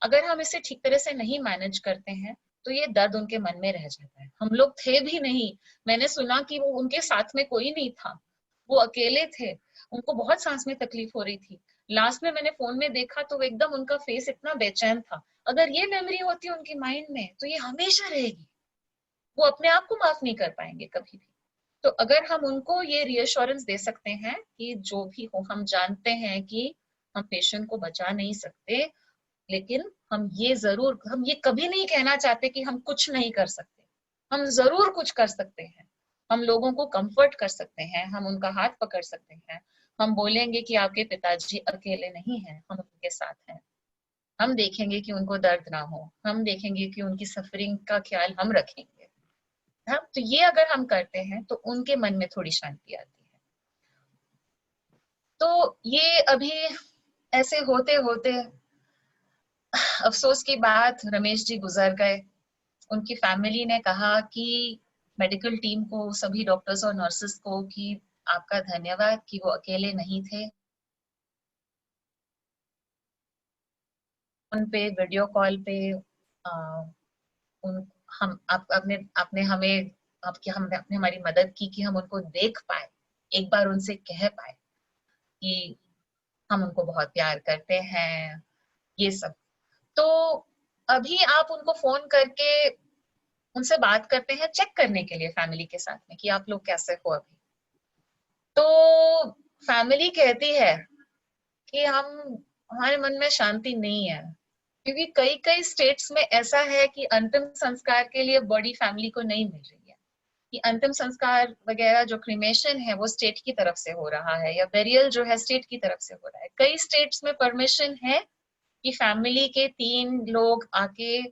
अगर हम इसे ठीक तरह से नहीं मैनेज करते हैं तो ये दर्द उनके मन में रह जाता है। हम लोग थे भी नहीं, मैंने सुना कि वो उनके साथ में कोई नहीं था, वो अकेले थे, उनको बहुत सांस में तकलीफ हो रही थी। लास्ट में मैंने फोन में देखा तो एकदम उनका फेस इतना बेचैन था। अगर ये मेमोरी होती उनकी माइंड में तो ये हमेशा रहेगी, वो अपने आप को माफ नहीं कर पाएंगे कभी भी। तो अगर हम उनको ये रीअश्योरेंस दे सकते हैं कि जो भी हो, हम जानते हैं कि हम पेशेंट को बचा नहीं सकते, लेकिन हम ये कभी नहीं कहना चाहते कि हम कुछ नहीं कर सकते। हम जरूर कुछ कर सकते हैं। हम लोगों को कंफर्ट कर सकते हैं, हम उनका हाथ पकड़ सकते हैं, हम बोलेंगे कि आपके पिताजी अकेले नहीं हैं, हम उनके साथ हैं। हम देखेंगे कि उनको दर्द ना हो, हम देखेंगे कि उनकी सफरिंग का ख्याल हम रखेंगे। हाँ, तो ये अगर हम करते हैं तो उनके मन में थोड़ी शांति आती है। तो ये अभी ऐसे होते होते अफसोस की बात, रमेश जी गुजर गए। उनकी फैमिली ने कहा कि मेडिकल टीम को, सभी डॉक्टर्स और नर्सेस को, कि आपका धन्यवाद कि वो अकेले नहीं थे। उन पे वीडियो कॉल पे उन हम आप आपने हमें आपकी हमने आपने हमारी मदद की कि हम उनको देख पाए, एक बार उनसे कह पाए कि हम उनको बहुत प्यार करते हैं, ये सब। तो अभी आप उनको फोन करके उनसे बात करते हैं, चेक करने के लिए फैमिली के साथ में कि आप लोग कैसे हो अभी। तो फैमिली कहती है कि हमारे मन में शांति नहीं है, क्योंकि कई कई स्टेट्स में ऐसा है कि अंतिम संस्कार के लिए बॉडी फैमिली को नहीं मिल रही है, कि अंतिम संस्कार वगैरह जो क्रिमेशन है वो स्टेट की तरफ से हो रहा है, या बेरियल जो है स्टेट की तरफ से हो रहा है। कई स्टेट्स में परमिशन है कि फैमिली के 3 लोग आके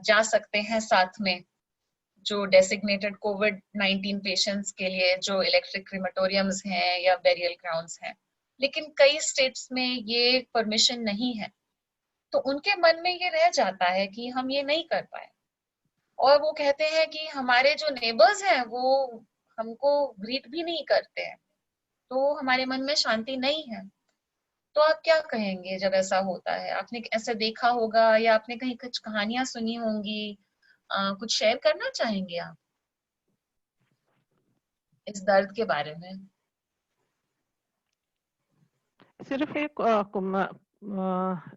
जा सकते हैं साथ में, जो डेसिग्नेटेड कोविड-19 पेशेंट्स के लिए जो इलेक्ट्रिक क्रीमेटोरियम्स हैं या बेरियल ग्राउंड्स हैं। लेकिन कई स्टेट्स में ये परमिशन नहीं है, तो उनके मन में ये रह जाता है कि हम ये नहीं कर पाए। और वो कहते हैं कि हमारे जो नेबर्स हैं वो हमको ग्रीट भी नहीं करते हैं, तो हमारे मन में शांति नहीं है। तो आप क्या कहेंगे जब ऐसा होता है? आपने ऐसा देखा होगा या आपने कहीं कुछ कहानियां सुनी होंगी, कुछ शेयर करना चाहेंगे आप इस दर्द के बारे में? सिर्फ एक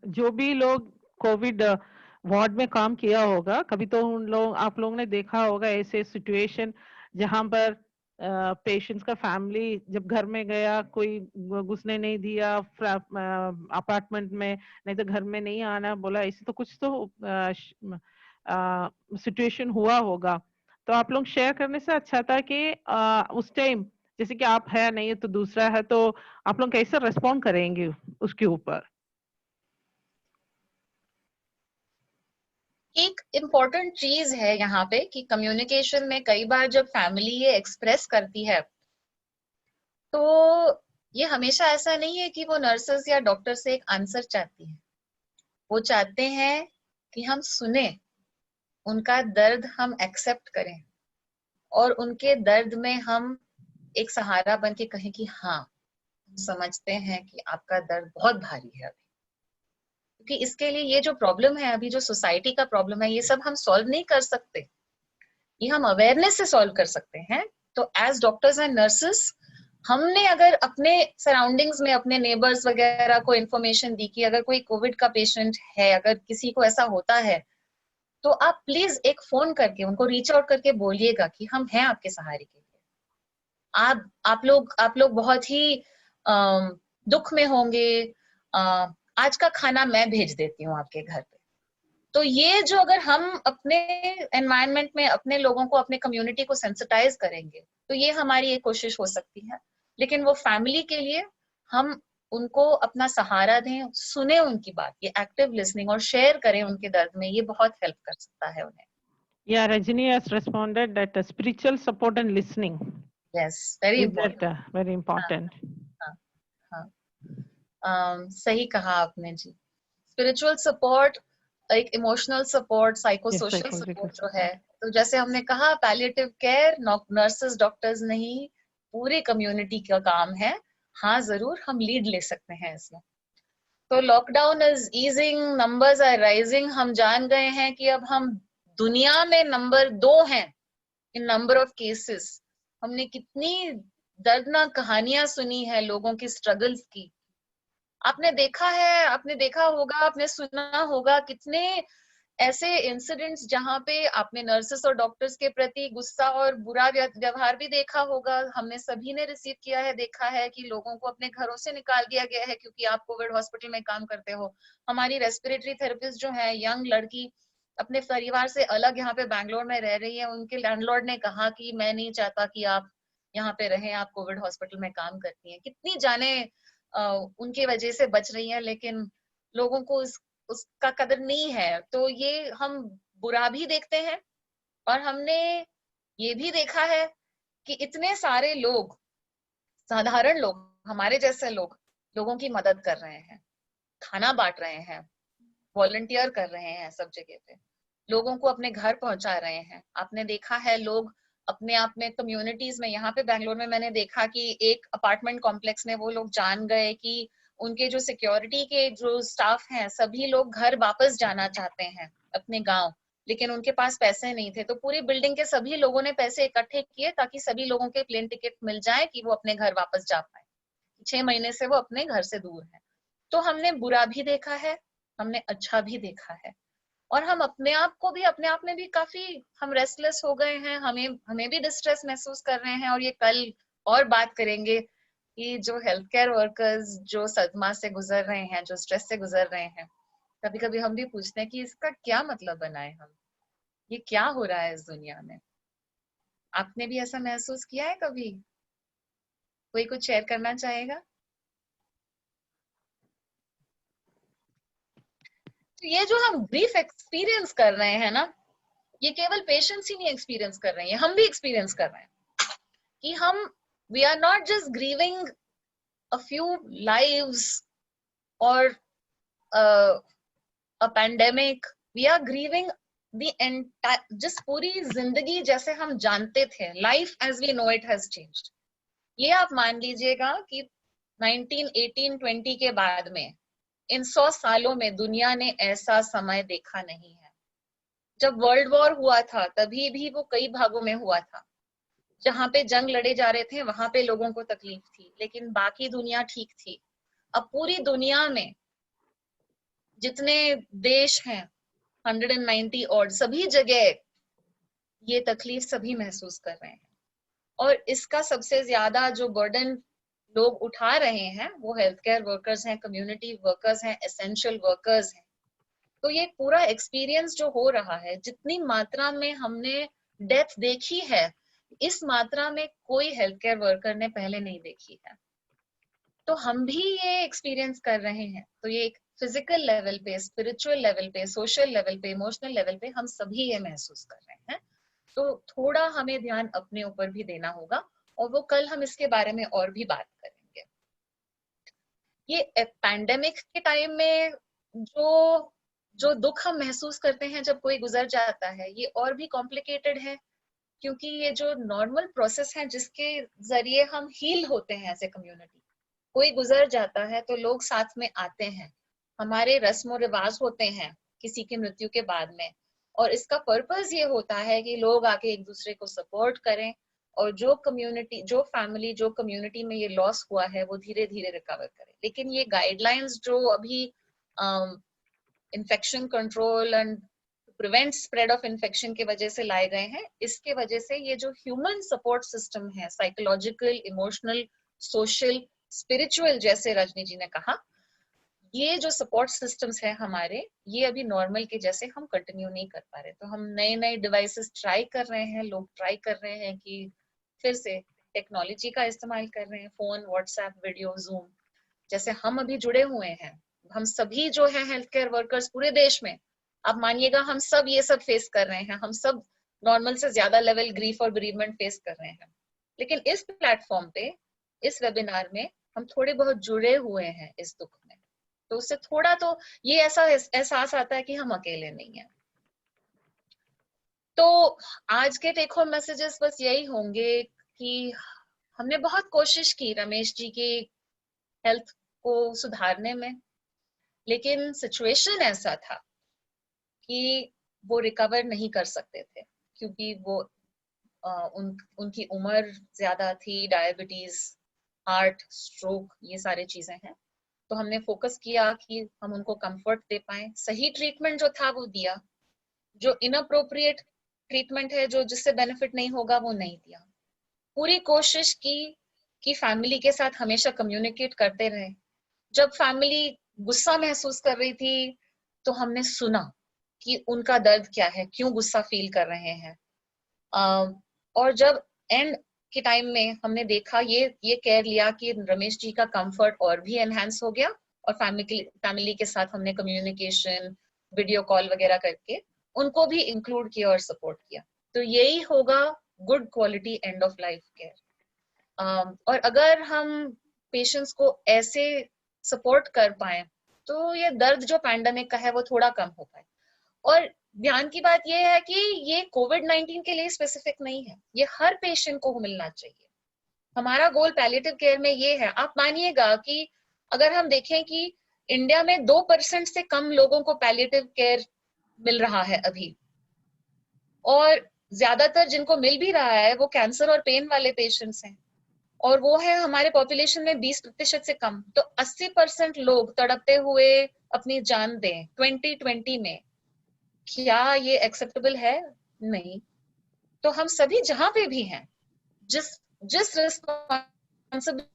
जो भी लोग कोविड वार्ड में काम किया होगा, कभी तो उन लोग आप लोगों ने देखा होगा ऐसे सिचुएशन जहां पर पेशेंट्स का फैमिली जब घर में गया, कोई घुसने नहीं दिया अपार्टमेंट में, नहीं तो घर में नहीं आना बोला, ऐसे तो कुछ तो सिचुएशन हुआ होगा। तो आप लोग शेयर करने से अच्छा था कि उस टाइम जैसे कि आप है नहीं तो दूसरा है, तो आप लोग कैसे रेस्पॉन्ड करेंगे उसके ऊपर? एक इम्पोर्टेंट चीज है यहाँ पे कि कम्युनिकेशन में कई बार जब फैमिली ये एक्सप्रेस करती है, तो ये हमेशा ऐसा नहीं है कि वो नर्सेस या डॉक्टर से एक आंसर चाहती है। वो चाहते हैं कि हम सुने, उनका दर्द हम एक्सेप्ट करें और उनके दर्द में हम एक सहारा बन के कहें कि हाँ, हम समझते हैं कि आपका दर्द बहुत भारी है अभी, क्योंकि इसके लिए ये जो प्रॉब्लम है अभी, जो सोसाइटी का प्रॉब्लम है, ये सब हम सॉल्व नहीं कर सकते, ये हम अवेयरनेस से सॉल्व कर सकते हैं। तो एज डॉक्टर्स एंड नर्सेस हमने अगर अपने सराउंडिंग्स में अपने नेबर्स वगैरह को इन्फॉर्मेशन दी कि अगर कोई कोविड का पेशेंट है, अगर किसी को ऐसा होता है, तो आप प्लीज एक फोन करके उनको रीच आउट करके बोलिएगा कि हम हैं आपके सहारे के लिए। आप लोग बहुत ही दुख में होंगे, आज का खाना मैं भेज देती हूँ आपके घर पे। तो ये जो अगर हम अपने एनवायरनमेंट में अपने लोगों को, अपने कम्युनिटी को सेंसिटाइज करेंगे, तो ये हमारी एक कोशिश हो सकती है। लेकिन वो फैमिली के लिए हम उनको अपना सहारा दें, सुने उनकी बात, ये एक्टिव लिसनिंग और शेयर करें उनके दर्द में, ये बहुत हेल्प कर सकता है उन्हें। Yeah, Rajini has responded that spiritual support and listening. Yes, very Is important. that very important? सही कहा आपने जी। स्पिरिचुअल सपोर्ट, एक emotional support, psychosocial psychological support जो है, तो जैसे हमने कहा पैलिएटिव केयर नर्सेस डॉक्टर्स नहीं, पूरी कम्युनिटी का काम है। हाँ जरूर हम लीड ले सकते हैं इसमें। तो lockdown is easing, numbers are rising, हम जान गए हैं कि अब हम दुनिया में नंबर 2 हैं इन नंबर ऑफ केसेस। हमने कितनी दर्दनाक कहानियां सुनी है लोगों की स्ट्रगल्स की। आपने देखा है, आपने देखा होगा, आपने सुना होगा कितने ऐसे इंसिडेंट्स जहां पे आपने नर्सेस और डॉक्टर्स के प्रति गुस्सा और बुरा व्यवहार भी देखा होगा। हमने सभी ने रिसीव किया है, देखा है कि लोगों को अपने घरों से निकाल दिया गया है क्योंकि आप कोविड हॉस्पिटल में काम करते हो। हमारी रेस्पिरेटरी थेरेपिस्ट जो है, यंग लड़की, अपने परिवार से अलग यहाँ पे बैंगलोर में रह रही है। उनके लैंडलॉर्ड ने कहा कि मैं नहीं चाहता कि आप यहाँ पे रहें, आप कोविड हॉस्पिटल में काम करती हैं। कितनी जाने उनकी वजह से बच रही है, लेकिन लोगों को उसका कदर नहीं है। तो ये हम बुरा भी देखते हैं, और हमने ये भी देखा है कि इतने सारे लोग, साधारण लोग, हमारे जैसे लोग, लोगों की मदद कर रहे हैं, खाना बांट रहे हैं, वॉलंटियर कर रहे हैं सब जगह पे, लोगों को अपने घर पहुंचा रहे हैं। आपने देखा है लोग अपने आप में कम्युनिटीज में, यहाँ पे बैंगलोर में मैंने देखा कि एक अपार्टमेंट कॉम्प्लेक्स में वो लोग जान गए कि उनके जो सिक्योरिटी के जो स्टाफ हैं, सभी लोग घर वापस जाना चाहते हैं अपने गांव, लेकिन उनके पास पैसे नहीं थे। तो पूरी बिल्डिंग के सभी लोगों ने पैसे इकट्ठे किए ताकि सभी लोगों के प्लेन टिकट मिल जाए कि वो अपने घर वापस जा पाए। 6 महीने से वो अपने घर से दूर है। तो हमने बुरा भी देखा है, हमने अच्छा भी देखा है, और हम अपने आप को भी, अपने आप में भी काफी हम रेस्टलेस हो गए हैं, हमें भी डिस्ट्रेस महसूस कर रहे हैं। और ये कल और बात करेंगे कि जो हेल्थ केयर वर्कर्स जो सदमा से गुजर रहे हैं, जो स्ट्रेस से गुजर रहे हैं, कभी कभी हम भी पूछते हैं कि इसका क्या मतलब बनाए हम, ये क्या हो रहा है इस दुनिया में। आपने भी ऐसा महसूस किया है कभी? कोई कुछ शेयर करना चाहेगा? तो ये जो हम ग्रीफ एक्सपीरियंस कर रहे हैं ना, ये केवल पेशेंट्स ही नहीं एक्सपीरियंस कर रहे हैं, हम भी एक्सपीरियंस कर रहे हैं कि हम we are not just grieving a few lives और a pandemic, we are grieving the entire, जिस पूरी जिंदगी जैसे हम जानते थे, life as we know it has changed. ये आप मान लीजिएगा कि 1918-20 के बाद में, इन 100 सालों में दुनिया ने ऐसा समय देखा नहीं है। जब वर्ल्ड वॉर हुआ था तभी भी वो कई भागों में हुआ था, जहां पे जंग लड़े जा रहे थे वहां पे लोगों को तकलीफ थी, लेकिन बाकी दुनिया ठीक थी। अब पूरी दुनिया में जितने देश हैं, 190 और, सभी जगह ये तकलीफ सभी महसूस कर रहे हैं। और इसका सबसे ज्यादा जो बर्डन लोग उठा रहे हैं वो हेल्थ केयर वर्कर्स हैं, कम्युनिटी वर्कर्स हैं, एसेंशियल वर्कर्स हैं। तो ये पूरा एक्सपीरियंस जो हो रहा है, जितनी मात्रा में हमने डेथ देखी है, इस मात्रा में कोई हेल्थ केयर वर्कर ने पहले नहीं देखी है। तो हम भी ये एक्सपीरियंस कर रहे हैं। तो ये एक फिजिकल लेवल पे, स्पिरिचुअल लेवल पे, सोशल लेवल पे, इमोशनल लेवल पे हम सभी ये महसूस कर रहे हैं। तो थोड़ा हमें ध्यान अपने ऊपर भी देना होगा, और वो कल हम इसके बारे में और भी बात करेंगे। ये पैंडेमिक के टाइम में जो दुख हम महसूस करते हैं जब कोई गुजर जाता है, ये और भी कॉम्प्लिकेटेड है, क्योंकि ये जो नॉर्मल प्रोसेस है जिसके जरिए हम हील होते हैं एज ए कम्युनिटी, कोई गुजर जाता है तो लोग साथ में आते हैं, हमारे रस्म रिवाज होते हैं किसी की मृत्यु के बाद में, और इसका पर्पस ये होता है कि लोग आके एक दूसरे को सपोर्ट करें, और जो कम्युनिटी, जो फैमिली, जो कम्युनिटी में ये लॉस हुआ है वो धीरे धीरे रिकवर करे। लेकिन ये गाइडलाइंस जो अभी infection control and prevent spread of infection के वजह से लाए गए हैं, इसके वजह से ये जो ह्यूमन सपोर्ट सिस्टम है, साइकोलॉजिकल, इमोशनल, सोशल, स्पिरिचुअल, जैसे रजनी जी ने कहा, ये जो सपोर्ट सिस्टम्स है हमारे, ये अभी नॉर्मल के जैसे हम कंटिन्यू नहीं कर पा रहे। तो हम नए नए डिवाइसेस ट्राई कर रहे हैं, लोग ट्राई कर रहे हैं कि फिर से टेक्नोलॉजी का इस्तेमाल कर रहे हैं, फोन, व्हाट्सएप, वीडियो, जूम, जैसे हम अभी जुड़े हुए हैं, हम सभी जो है हेल्थ केयर वर्कर्स पूरे देश में, आप मानिएगा हम सब ये सब फेस कर रहे हैं, हम सब नॉर्मल से ज्यादा लेवल ग्रीफ और बेरीजमेंट फेस कर रहे हैं। लेकिन इस प्लेटफॉर्म पे, इस वेबिनार में हम थोड़े बहुत जुड़े हुए हैं इस दुख में, तो उससे थोड़ा तो ये ऐसा एहसास आता है कि हम अकेले नहीं हैं। तो आज के टेक होम मैसेजेस बस यही होंगे कि हमने बहुत कोशिश की रमेश जी की हेल्थ को सुधारने में, लेकिन सिचुएशन ऐसा था कि वो रिकवर नहीं कर सकते थे, क्योंकि वो उनकी उम्र ज्यादा थी, डायबिटीज, हार्ट, स्ट्रोक, ये सारी चीजें हैं। तो हमने फोकस किया कि हम उनको कंफर्ट दे पाए, सही ट्रीटमेंट जो था वो दिया, जो इनअप्रोप्रिएट ट्रीटमेंट है, जो जिससे बेनिफिट नहीं होगा, वो नहीं दिया। पूरी कोशिश की कि फैमिली के साथ हमेशा कम्युनिकेट करते रहे। जब फैमिली गुस्सा महसूस कर रही थी तो हमने सुना कि उनका दर्द क्या है, क्यों गुस्सा फील कर रहे हैं, और जब एंड के टाइम में हमने देखा, ये केयर लिया कि रमेश जी का कंफर्ट और भी एनहांस हो गया, और फैमिली के साथ हमने कम्युनिकेशन, वीडियो कॉल वगैरह करके उनको भी इंक्लूड किया और सपोर्ट किया। तो यही होगा good quality end of life care. और अगर हम पेशेंट्स को ऐसे सपोर्ट कर पाए तो ये दर्द जो पैंडेमिक का है वो थोड़ा कम हो पाए। और ध्यान की बात यह है कि ये कोविड-19 के लिए स्पेसिफिक नहीं है, ये हर पेशेंट को मिलना चाहिए। हमारा गोल पैलिएटिव केयर में ये है, आप मानिएगा कि अगर हम देखें कि इंडिया में 2% से कम लोगों को पैलिएटिव केयर मिल रहा है अभी, और ज्यादातर जिनको मिल भी रहा है वो कैंसर और पेन वाले पेशेंट्स हैं, और वो है हमारे पॉपुलेशन में 20% से कम। तो 80% लोग तड़पते हुए अपनी जान दें 2020 में, क्या ये एक्सेप्टेबल है? नहीं। तो हम सभी जहां पे भी हैं, जिस रिस्पॉन्सिबिलिटी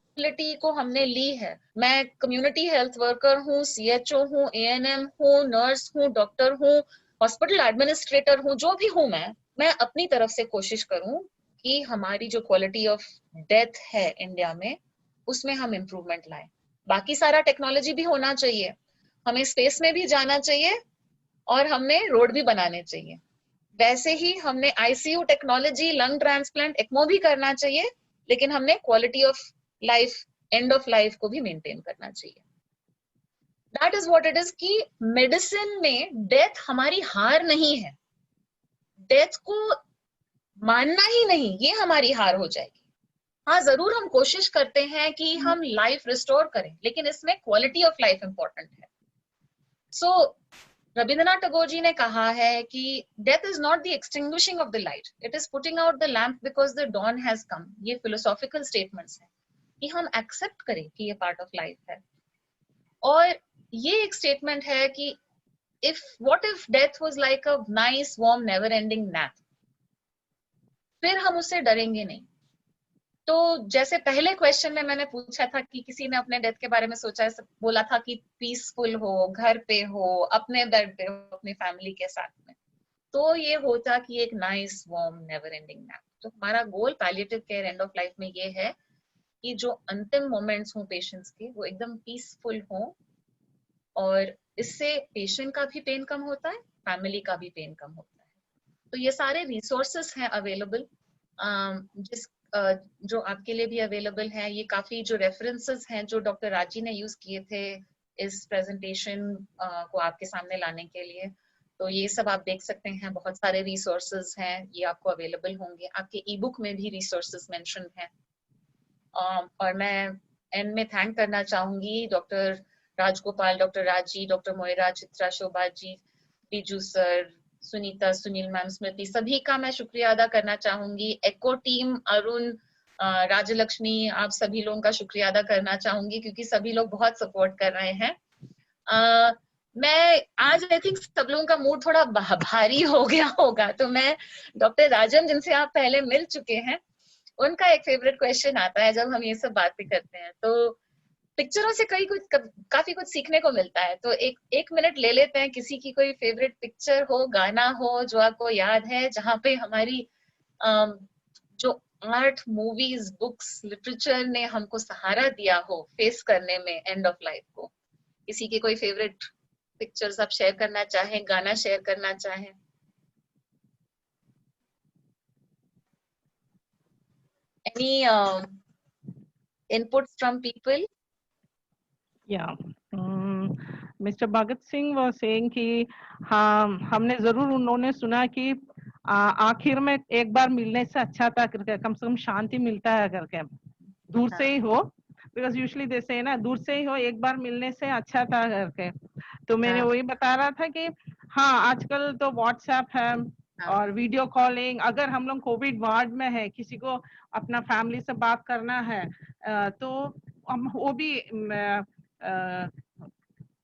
को हमने ली है, मैं कम्युनिटी हेल्थ वर्कर हूँ, CHO हूँ, ANM हूँ, नर्स हूँ, डॉक्टर हूँ, हॉस्पिटल एडमिनिस्ट्रेटर हूँ, जो भी हूँ मैं अपनी तरफ से कोशिश करूँ कि हमारी जो क्वालिटी ऑफ डेथ है इंडिया में, उसमें हम इम्प्रूवमेंट लाएं। बाकी सारा टेक्नोलॉजी भी होना चाहिए, हमें स्पेस में भी जाना चाहिए, और हमने रोड भी बनाने चाहिए। वैसे ही हमने ICU technology, lung transplant, ECMO भी करना चाहिए, लेकिन हमने quality of life, and of life को भी मेंटेन करना चाहिए। That is what it is कि मेडिसिन में डेथ हमारी हार नहीं है, डेथ को मानना ही नहीं, ये हमारी हार हो जाएगी। हाँ, जरूर हम कोशिश करते हैं कि हम लाइफ रिस्टोर करें, लेकिन इसमें क्वालिटी ऑफ लाइफ इंपॉर्टेंट है। सो रविंद्रनाथ टैगोर जी ने कहा है कि death is not the extinguishing of the light, it is putting out the lamp because the dawn has come. ये फिलोसॉफिकल स्टेटमेंट्स हैं कि हम एक्सेप्ट करें कि ये पार्ट ऑफ लाइफ है। और ये एक स्टेटमेंट है कि what if death was like a nice warm never ending nap, फिर हम उससे डरेंगे नहीं। तो जैसे पहले क्वेश्चन में मैंने पूछा था कि किसी ने अपने डेथ के बारे में सोचा है, बोला था कि पीसफुल हो, घर पे हो, अपने बेड पे हो, अपनी फैमिली के साथ में, तो ये होता कि एक nice warm never ending nap. तो हमारा goal palliative care end of life में ये है कि जो अंतिम मोमेंट्स हों पेशेंट्स के, वो एकदम पीसफुल हों, और इससे पेशेंट का भी पेन कम होता है, फैमिली का भी पेन कम होता है। तो ये सारे रिसोर्सेस हैं अवेलेबल, जो आपके लिए भी अवेलेबल है। ये काफी जो रेफरेंसेस हैं जो डॉक्टर राजी ने यूज किए थे इस प्रेजेंटेशन को आपके सामने लाने के लिए, तो ये सब आप देख सकते हैं, बहुत सारे रिसोर्सेज हैं, ये आपको अवेलेबल होंगे, आपके ई बुक में भी रिसोर्सेज मेंशन हैं। और मैं एंड में थैंक करना चाहूंगी डॉक्टर राजगोपाल, डॉक्टर राजी, doctor Moira, Chitra, Shobha ji, Biju sir, Sunita, Sunil ma'am, स्मृति, सभी का मैं शुक्रिया अदा करना चाहूंगी। एको टीम, अरुण, राजलक्ष्मी, आप सभी लोगों का शुक्रिया अदा करना चाहूंगी क्योंकि सभी लोग बहुत सपोर्ट कर रहे हैं। मैं आज आई थिंक सब लोगों का मूड थोड़ा भारी हो गया होगा, तो मैं डॉक्टर राजन, जिनसे आप पहले मिल चुके हैं, उनका एक फेवरेट क्वेश्चन आता है जब हम ये सब बातें करते हैं। तो पिक्चरों से काफी कुछ सीखने को मिलता है, तो एक मिनट ले लेते हैं, किसी की कोई फेवरेट पिक्चर हो, गाना हो जो आपको याद है, जहाँ पे हमारी जो आर्ट, मूवीज, बुक्स, लिटरेचर ने हमको सहारा दिया हो फेस करने में एंड ऑफ लाइफ को। किसी की कोई फेवरेट पिक्चर्स आप शेयर करना चाहें, गाना शेयर करना चाहें? Any inputs from people? Yeah. Mr. Bhagat Singh was saying कि हाँ, हमने जरूर उन्होंने सुना कि आखिर में एक बार मिलने से अच्छा था करके, कम से कम शांति मिलता है करके, दूर से ही हो, बिकॉज यूजुअली दे से ना दूर से ही हो, एक बार मिलने से अच्छा था करके। तो मैंने वही बता रहा था कि हाँ, आजकल तो व्हाट्सएप है और वीडियो कॉलिंग, अगर हम लोग कोविड वार्ड में है, किसी को अपना फैमिली से बात करना है तो हम वो भी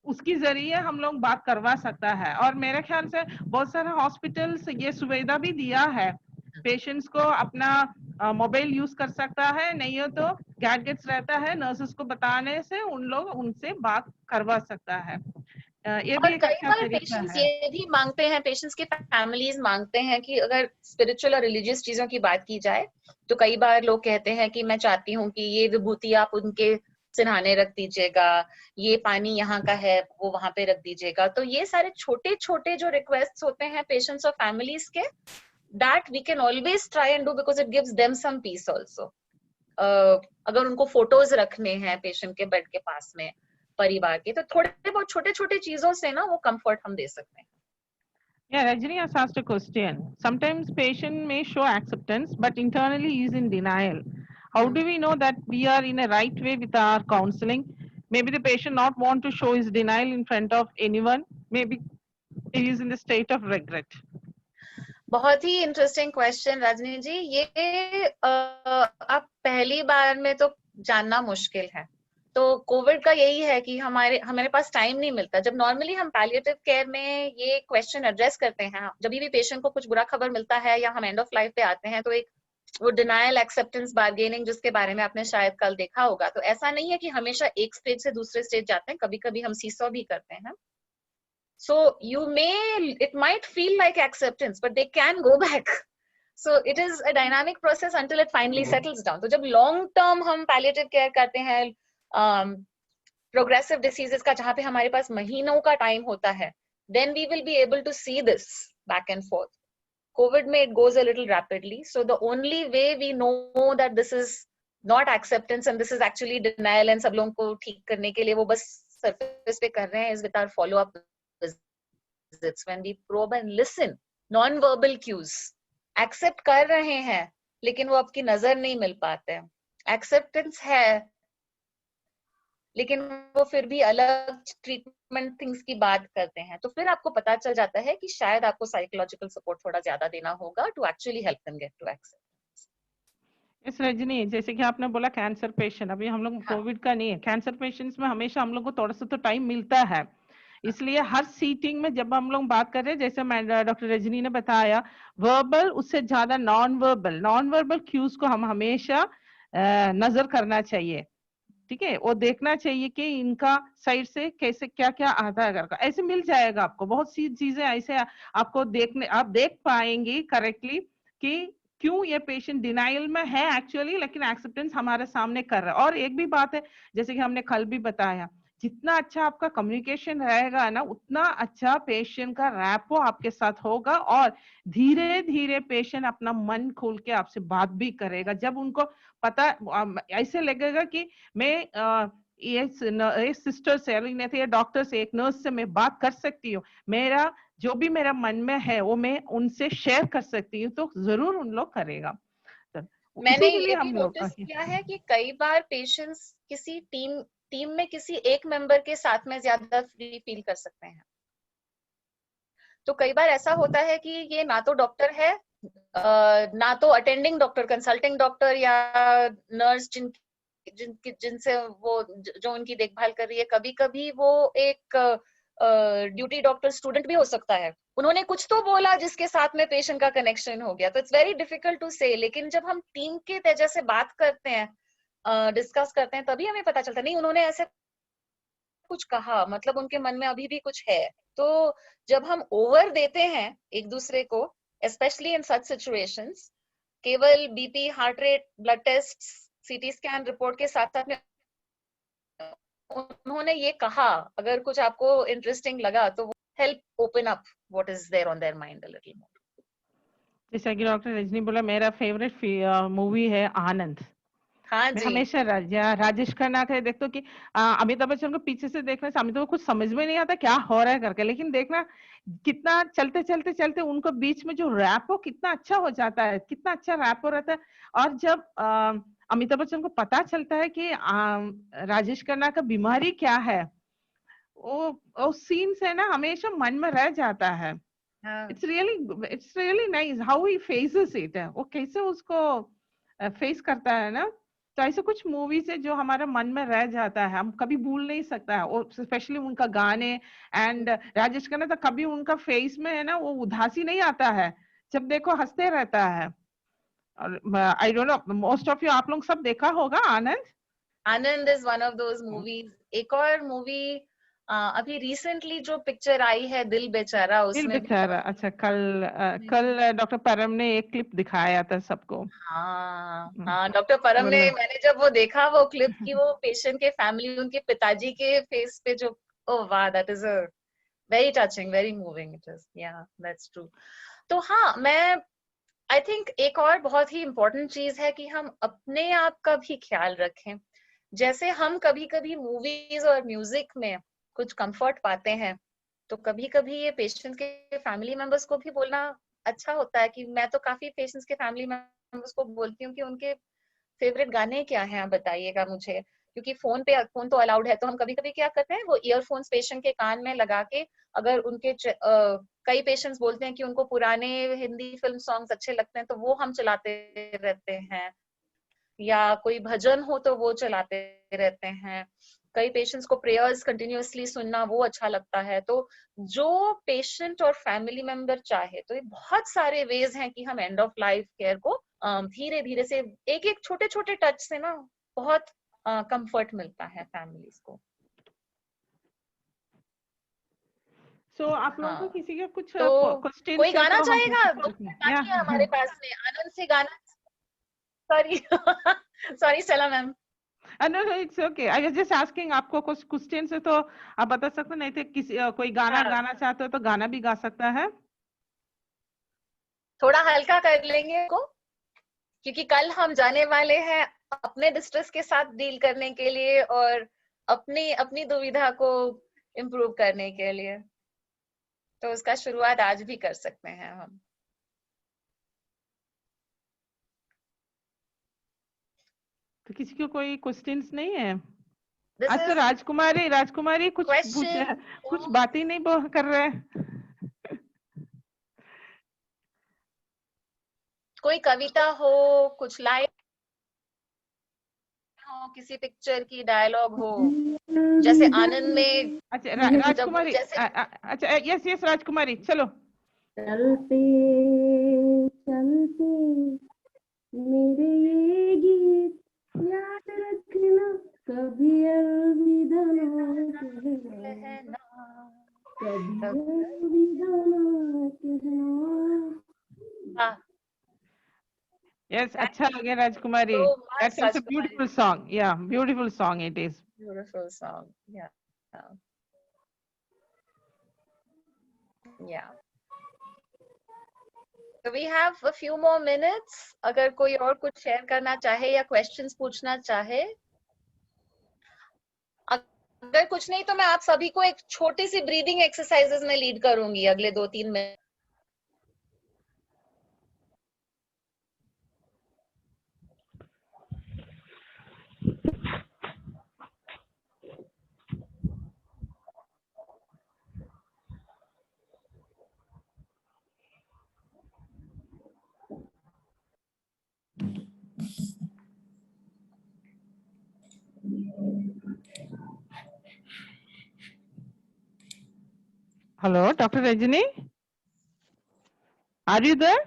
उसकी जरिए हम लोग बात करवा सकता है। और मेरे ख्याल से बहुत सारे हॉस्पिटल्स ये सुविधा भी दिया है, पेशेंट्स को अपना मोबाइल यूज कर सकता है, नहीं हो तो गैजेट्स रहता है, नर्सेस को बताने से उन लोग उनसे बात करवा सकता है। ये भी एक अच्छा तरीका है। ये भी मांगते हैं, पेशेंट्स के फैमिलीज मांगते हैं कि अगर स्पिरिचुअल और रिलीजियस चीजों की बात की जाए तो कई बार लोग कहते हैं कि मैं चाहती हूँ कि ये विभूति आप उनके सिरहाने रख दीजिएगा, ये पानी यहाँ का है वो वहां पे रख दीजिएगा। तो ये सारे छोटे छोटे जो रिक्वेस्ट होते हैं पेशेंट्स और फैमिलीज के, that we can always try and do because it gives them some peace also. अगर उनको फोटोज रखने हैं पेशेंट के बेड के पास में परिवार के, तो थोड़े बहुत छोटे छोटे चीजों से ना वो कंफर्ट हम दे सकते हैं। Yeah, Rajini has asked a question. Sometimes patient may show acceptance, but internally he is in denial. How do we know that we are in a right way with our counseling? Maybe the patient not want to show his denial in front of anyone. Maybe he is in the state of regret. बहुत ही interesting question Rajni जी। ये अब पहली बार में तो जानना मुश्किल है। तो कोविड का यही है कि हमारे पास टाइम नहीं मिलता। जब नॉर्मली हम पैलिएटिव केयर में ये क्वेश्चन एड्रेस करते हैं, जब भी पेशेंट को कुछ बुरा खबर मिलता है या हम एंड ऑफ लाइफ पे आते हैं, तो एक वो डिनायल, एक्सेप्टेंस, बार्गेनिंग, जिसके बारे में आपने शायद कल देखा होगा, तो ऐसा नहीं है कि हमेशा एक स्टेज से दूसरे स्टेज जाते हैं, कभी कभी हम सीसॉ भी करते हैं। So it might feel like acceptance, but they can go back. So it is a dynamic process until it finally settles down. तो जब long term हम palliative care करते हैं, progressive diseases का, जहाँ पे हमारे पास महीनों का time होता है, then we will be able to see this back and forth. COVID में it goes a little rapidly. So the only way we know that this is not acceptance and this is actually denial and सब लोगों को ठीक करने के लिए वो बस surface पे कर रहे हैं, is with our follow up visits, when we probe and listen, non-verbal cues. Accept कर रहे हैं लेकिन वो आपकी नजर नहीं मिल पाते हैं। Acceptance है लेकिन वो फिर भी अलग ट्रीटमेंट थिंग्स की बात करते हैं, तो फिर आपको पता चल जाता है कि शायद आपको साइकोलॉजिकल सपोर्ट थोड़ा ज्यादा देना होगा to actually help them get to acceptance. इस रजनी, जैसे कि आपने बोला कैंसर पेशेंट, अभी हम लोग कोविड का नहीं है, कैंसर पेशेंट्स में हमेशा हम लोग को थोड़ा सा तो टाइम मिलता है, इसलिए हर सीटिंग में जब हम लोग बात कर रहे हैं, जैसे डॉक्टर रजनी ने बताया, वर्बल उससे ज्यादा नॉन वर्बल क्यूज को हम हमेशा नजर करना चाहिए, ठीक है, वो देखना चाहिए कि इनका साइड से कैसे क्या क्या आता है करके, ऐसे मिल जाएगा आपको बहुत सी चीजें, ऐसे आपको आप देख पाएंगे करेक्टली कि क्यों ये पेशेंट डिनाइल में है एक्चुअली, लेकिन एक्सेप्टेंस हमारे सामने कर रहा है। और एक भी बात है, जैसे कि हमने कल भी बताया, जितना अच्छा आपका कम्युनिकेशन रहेगा ना, उतना अच्छा पेशेंट का रैपो आपके साथ होगा और धीरे धीरे पेशेंट अपना मन खोल के आपसे बात भी करेगा। जब उनको पता ऐसे लगेगा कि मैं ये सिस्टर से या डॉक्टर से, एक नर्स से मैं बात कर सकती हूँ, मेरा जो भी मेरा मन में है वो मैं उनसे शेयर कर सकती हूँ, तो जरूर उन लोग करेगा। मैंने इसी के लिए ये भी हम लोग नोटिस किया है कि कई बार पेशेंट्स किसी टीम में किसी एक मेंबर के साथ में ज्यादा फ्री फील कर सकते हैं। तो कई बार ऐसा होता है कि ये ना तो डॉक्टर है, ना तो अटेंडिंग डॉक्टर, कंसल्टिंग डॉक्टर या नर्स जिनसे वो जो उनकी देखभाल कर रही है, कभी कभी वो एक ड्यूटी डॉक्टर स्टूडेंट भी हो सकता है। उन्होंने कुछ तो बोला जिसके साथ में पेशेंट का कनेक्शन हो गया, तो इट्स वेरी डिफिकल्ट टू से। लेकिन जब हम टीम के तेजा से बात करते हैं, डिस्कस करते हैं, तभी हमें पता चलता है नहीं उन्होंने ऐसे कुछ कहा, मतलब उनके मन में अभी भी कुछ है। तो जब हम ओवर देते हैं एक दूसरे को, स्पेशली इन सच सिचुएशंस, केवल BP, heart rate, blood test, CT scan report के साथ साथ में उन्होंने ये कहा, अगर कुछ आपको इंटरेस्टिंग लगा तो help open up what is there on their mind a little more. जैसा कि डॉक्टर रजनी बोला, मेरा फेवरेट मूवी है आनंद। हाँ मैं जी। हमेशा राजेश खन्ना का देखता हूँ कि अमिताभ बच्चन को पीछे से देखने से अमिताभ को कुछ समझ में नहीं आता क्या हो रहा है करके, लेकिन देखना कितना चलते चलते चलते उनको बीच में जो रैप हो कितना अच्छा हो जाता है, कितना अच्छा रैप हो रहता है। और जब अमिताभ बच्चन को पता चलता है कि राजेश खन्ना का बीमारी क्या है, वो सीन से ना हमेशा मन में रह जाता है। हाँ। It's really nice how he faces it, वो कैसे उसको फेस करता है ना। तो ऐसे कुछ मूवीज है जो हमारा मन में रह जाता है, हम कभी भूल नहीं सकता है, और स्पेशली उनका गाने। एंड राजेश खन्ना तो कभी उनका फेस में है ना वो उदासी नहीं आता है, जब देखो हंसते रहता है। और I don't know most of you आप लोग सब देखा होगा Anand. Anand is one of those movies. एक और मूवी अभी रिसेंटली जो पिक्चर आई है दिल बेचारा, दिल उसमें भी बेचारा, अच्छा कल डॉक्टर परम ने एक क्लिप दिखाया था सबको। हाँ हाँ, डॉक्टर परम ने, मैंने जब वो देखा वो क्लिप की, वो पेशेंट के फैमिली, उनके पिताजी के फेस पे जो, ओह वाह, that is a very touching, very moving, it is, या दैट्स ट्रू। तो हाँ, मैं आई थिंक एक और बहुत ही इम्पोर्टेंट चीज है कि हम अपने आप का भी ख्याल रखें। जैसे हम कभी कभी मूवीज और म्यूजिक में कुछ कंफर्ट पाते हैं, तो कभी कभी ये पेशेंट्स के फैमिली मेंबर्स को भी बोलना अच्छा होता है। कि मैं तो काफी पेशेंट्स के फैमिली मेंबर्स को बोलती हूँ कि उनके फेवरेट गाने क्या हैं, आप बताइएगा मुझे। क्योंकि फोन तो अलाउड है, तो हम कभी कभी क्या करते हैं, वो ईयरफोन्स पेशेंट के कान में लगा के, अगर उनके कई पेशेंट्स बोलते हैं कि उनको पुराने हिंदी फिल्म सॉन्ग्स अच्छे लगते हैं, तो वो हम चलाते रहते हैं, या कोई भजन हो तो वो चलाते रहते हैं। कई पेशेंट्स को प्रेयर्स कंटिन्यूअसली सुनना वो अच्छा लगता है। तो जो पेशेंट और फैमिली मेंबर चाहे, तो ये बहुत सारे वेज हैं कि हम एंड ऑफ लाइफ केयर को धीरे धीरे से, एक एक छोटे छोटे टच से ना बहुत कंफर्ट मिलता है फैमिलीज को। सो आप लोगों को हाँ, किसी का कुछ तो क्वेश्चन कोई है गाना तो हम पूछ चाहेगा? 2 सकते मिनट हैं या बाकी है हमारे पास में, आनंद से गाना। Sorry sorry Stella ma'am. No no it's okay, I was just asking, आपको कुछ क्वेश्चन है तो आप बता सकते हो, नहीं तो किसी कोई गाना हाँ, गाना चाहते हो तो गाना भी गा सकता है। थोड़ा हल्का कर लेंगे को, क्योंकि कल हम जाने वाले हैं अपने डिस्ट्रेस के साथ डील करने के लिए और अपनी अपनी दुविधा को इम्प्रूव करने के लिए। तो उसका शुरुआत आज भी कर सकते हैं हम। तो किसी को कोई क्वेश्चंस नहीं है? दिस आज तो इज राजकुमारी कुछ पूछे, क्वेश्चन। कुछ बात ही नहीं कर रहे। कोई कविता हो, कुछ लाइन हो, किसी पिक्चर की डायलॉग हो, जैसे आनंद में अच्छा जब राजकुमारी, जैसे अच्छा यस यस राजकुमारी चलो। चलते चलते मेरे ये गीत याद रखना, कभी अलविदा ना कहना, कभी अलविदा ना कहना। यस अच्छा लगे राजकुमारी, so that's much, also Rajkumari. Beautiful song, या beautiful song it is. Beautiful song. Yeah. Yeah. So we have a few more minutes. अगर कोई और कुछ शेयर करना चाहे या क्वेश्चंस पूछना चाहे, अगर कुछ नहीं तो मैं आप सभी को एक छोटी सी ब्रीदिंग एक्सरसाइजेस में लीड करूंगी अगले 2-3 minute. Hello, Dr. Rajini? Are you there?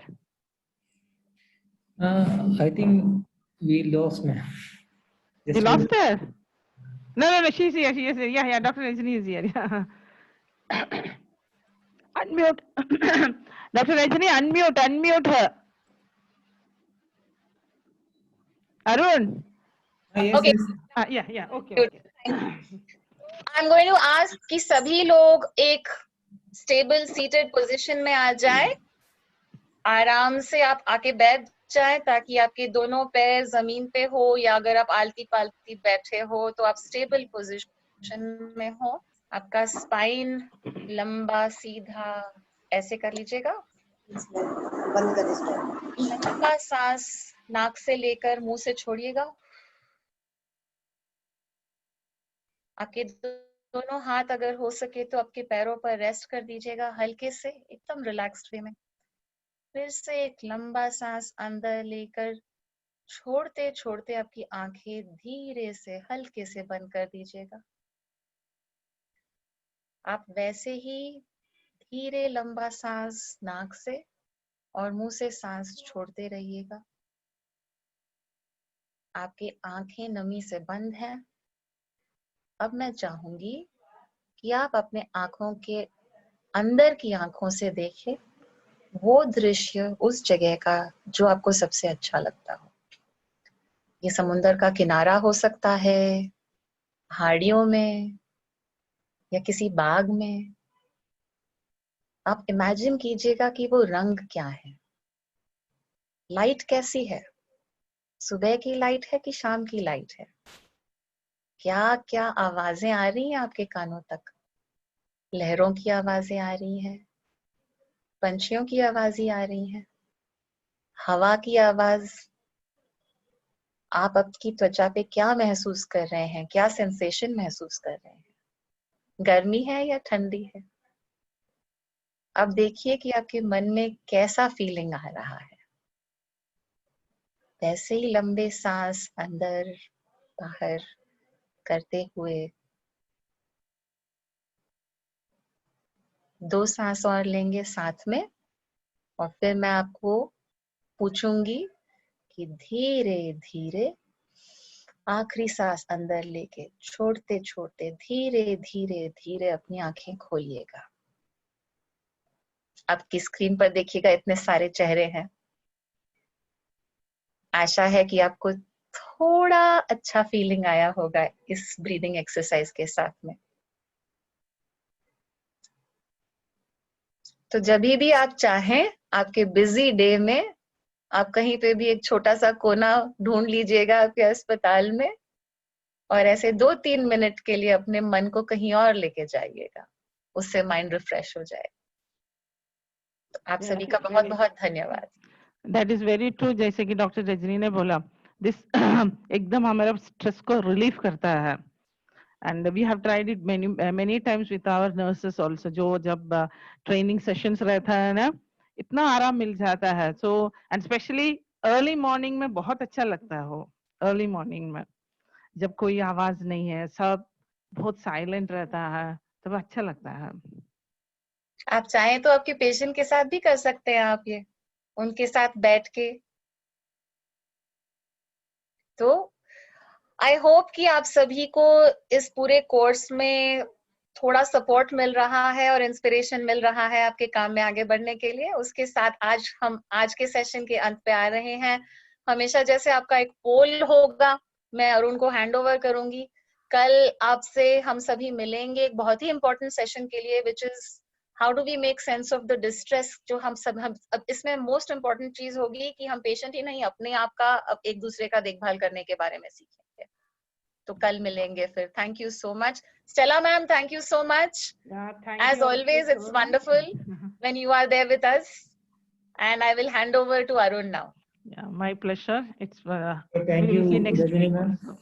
I think we lost, ma'am. You lost her? No, she's here. She is here. Yeah, Dr. Rajini is here. Yeah. Unmute. Dr. Rajini, unmute her. Arun? Yes, Okay. yes. Yeah, okay. I'm going to ask कि सभी लोग एक stable seated position में आ जाए, आराम से आप आके बैठ जाए ताकि आपके दोनों पैर जमीन पे हो, या अगर आप आलती पालती बैठे हो तो आप स्टेबल पोजीशन में हो। आपका स्पाइन लंबा सीधा ऐसे कर लीजिएगा। बंद कर दीजिए। लंबा सांस नाक से लेकर मुंह से छोड़िएगा। आपके दोनों हाथ अगर हो सके तो आपके पैरों पर रेस्ट कर दीजिएगा हल्के से, एकदम रिलैक्स्ड वे में। फिर से एक लंबा सांस अंदर लेकर छोड़ते छोड़ते आपकी आंखें धीरे से हल्के से बंद कर दीजिएगा। आप वैसे ही धीरे लंबा सांस नाक से और मुंह से सांस छोड़ते रहिएगा। आपकी आंखें नमी से बंद हैं। अब मैं चाहूंगी कि आप अपने आंखों के अंदर की आंखों से देखें वो दृश्य उस जगह का जो आपको सबसे अच्छा लगता हो। ये समुंदर का किनारा हो सकता है, पहाड़ियों में या किसी बाग में। आप इमेजिन कीजिएगा कि वो रंग क्या है, लाइट कैसी है, सुबह की लाइट है कि शाम की लाइट है, क्या क्या आवाजें आ रही हैं आपके कानों तक। लहरों की आवाजें आ रही हैं, पंछियों की आवाजें आ रही हैं, हवा की आवाज। आप आपकी त्वचा पे क्या महसूस कर रहे हैं, क्या सेंसेशन महसूस कर रहे हैं, गर्मी है या ठंडी है। अब देखिए कि आपके मन में कैसा फीलिंग आ रहा है। वैसे ही लंबे सांस अंदर बाहर करते हुए 2 सांस और लेंगे साथ में, और फिर मैं आपको पूछूंगी कि धीरे धीरे आखिरी सांस अंदर लेके छोड़ते छोड़ते धीरे धीरे धीरे अपनी आंखें खोलिएगा। आपकी स्क्रीन पर देखिएगा इतने सारे चेहरे हैं। आशा है कि आपको थोड़ा अच्छा फीलिंग आया होगा इस ब्रीदिंग एक्सरसाइज के साथ में। तो जब भी आप चाहें आपके बिजी डे में आप कहीं पे भी एक छोटा सा कोना ढूंढ लीजिएगा आपके अस्पताल में, और ऐसे 2-3 मिनट के लिए अपने मन को कहीं और लेके जाइएगा, उससे माइंड रिफ्रेश हो जाए। तो आप सभी का बहुत बहुत धन्यवाद। That is very true. जैसे कि डॉक्टर रजनी ने बोला, दिस एकदम हमारा स्ट्रेस को रिलीफ करता है। And we have tried it many times with our nurses also. जो जब ट्रेनिंग सेशंस रहता है ना, इतना आराम मिल जाता है। So and especially early morning में बहुत अच्छा लगता है वो। early morning में जब कोई आवाज नहीं है, सब बहुत साइलेंट रहता है, तब अच्छा लगता है। आप चाहें तो आपके पेशेंट के साथ भी कर सकते हैं आप ये, उनके साथ बैठ के। तो आई होप कि आप सभी को इस पूरे कोर्स में थोड़ा सपोर्ट मिल रहा है और इंस्पिरेशन मिल रहा है आपके काम में आगे बढ़ने के लिए। उसके साथ हम आज के सेशन के अंत पे आ रहे हैं। हमेशा जैसे आपका एक पोल होगा, मैं अरुण को हैंड ओवर करूंगी। कल आपसे हम सभी मिलेंगे एक बहुत ही इंपॉर्टेंट सेशन के लिए, which is how do we make sense of the distress. जो हम अब इसमें मोस्ट इंपॉर्टेंट चीज होगी कि हम पेशेंट ही नहीं, अपने आप का एक दूसरे का देखभाल करने के बारे में सीखेंगे। तो कल मिलेंगे फिर. Thank you so much. Stella ma'am, thank you so much. As always, it's wonderful when you are there with us. And I will hand over to Arun now. Yeah, my pleasure. It's Thank we will you see next Rajni week ma'am. also.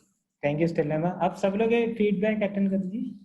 Thank you Stella ma'am. आप सब लोग feedback attend कर दीजिए.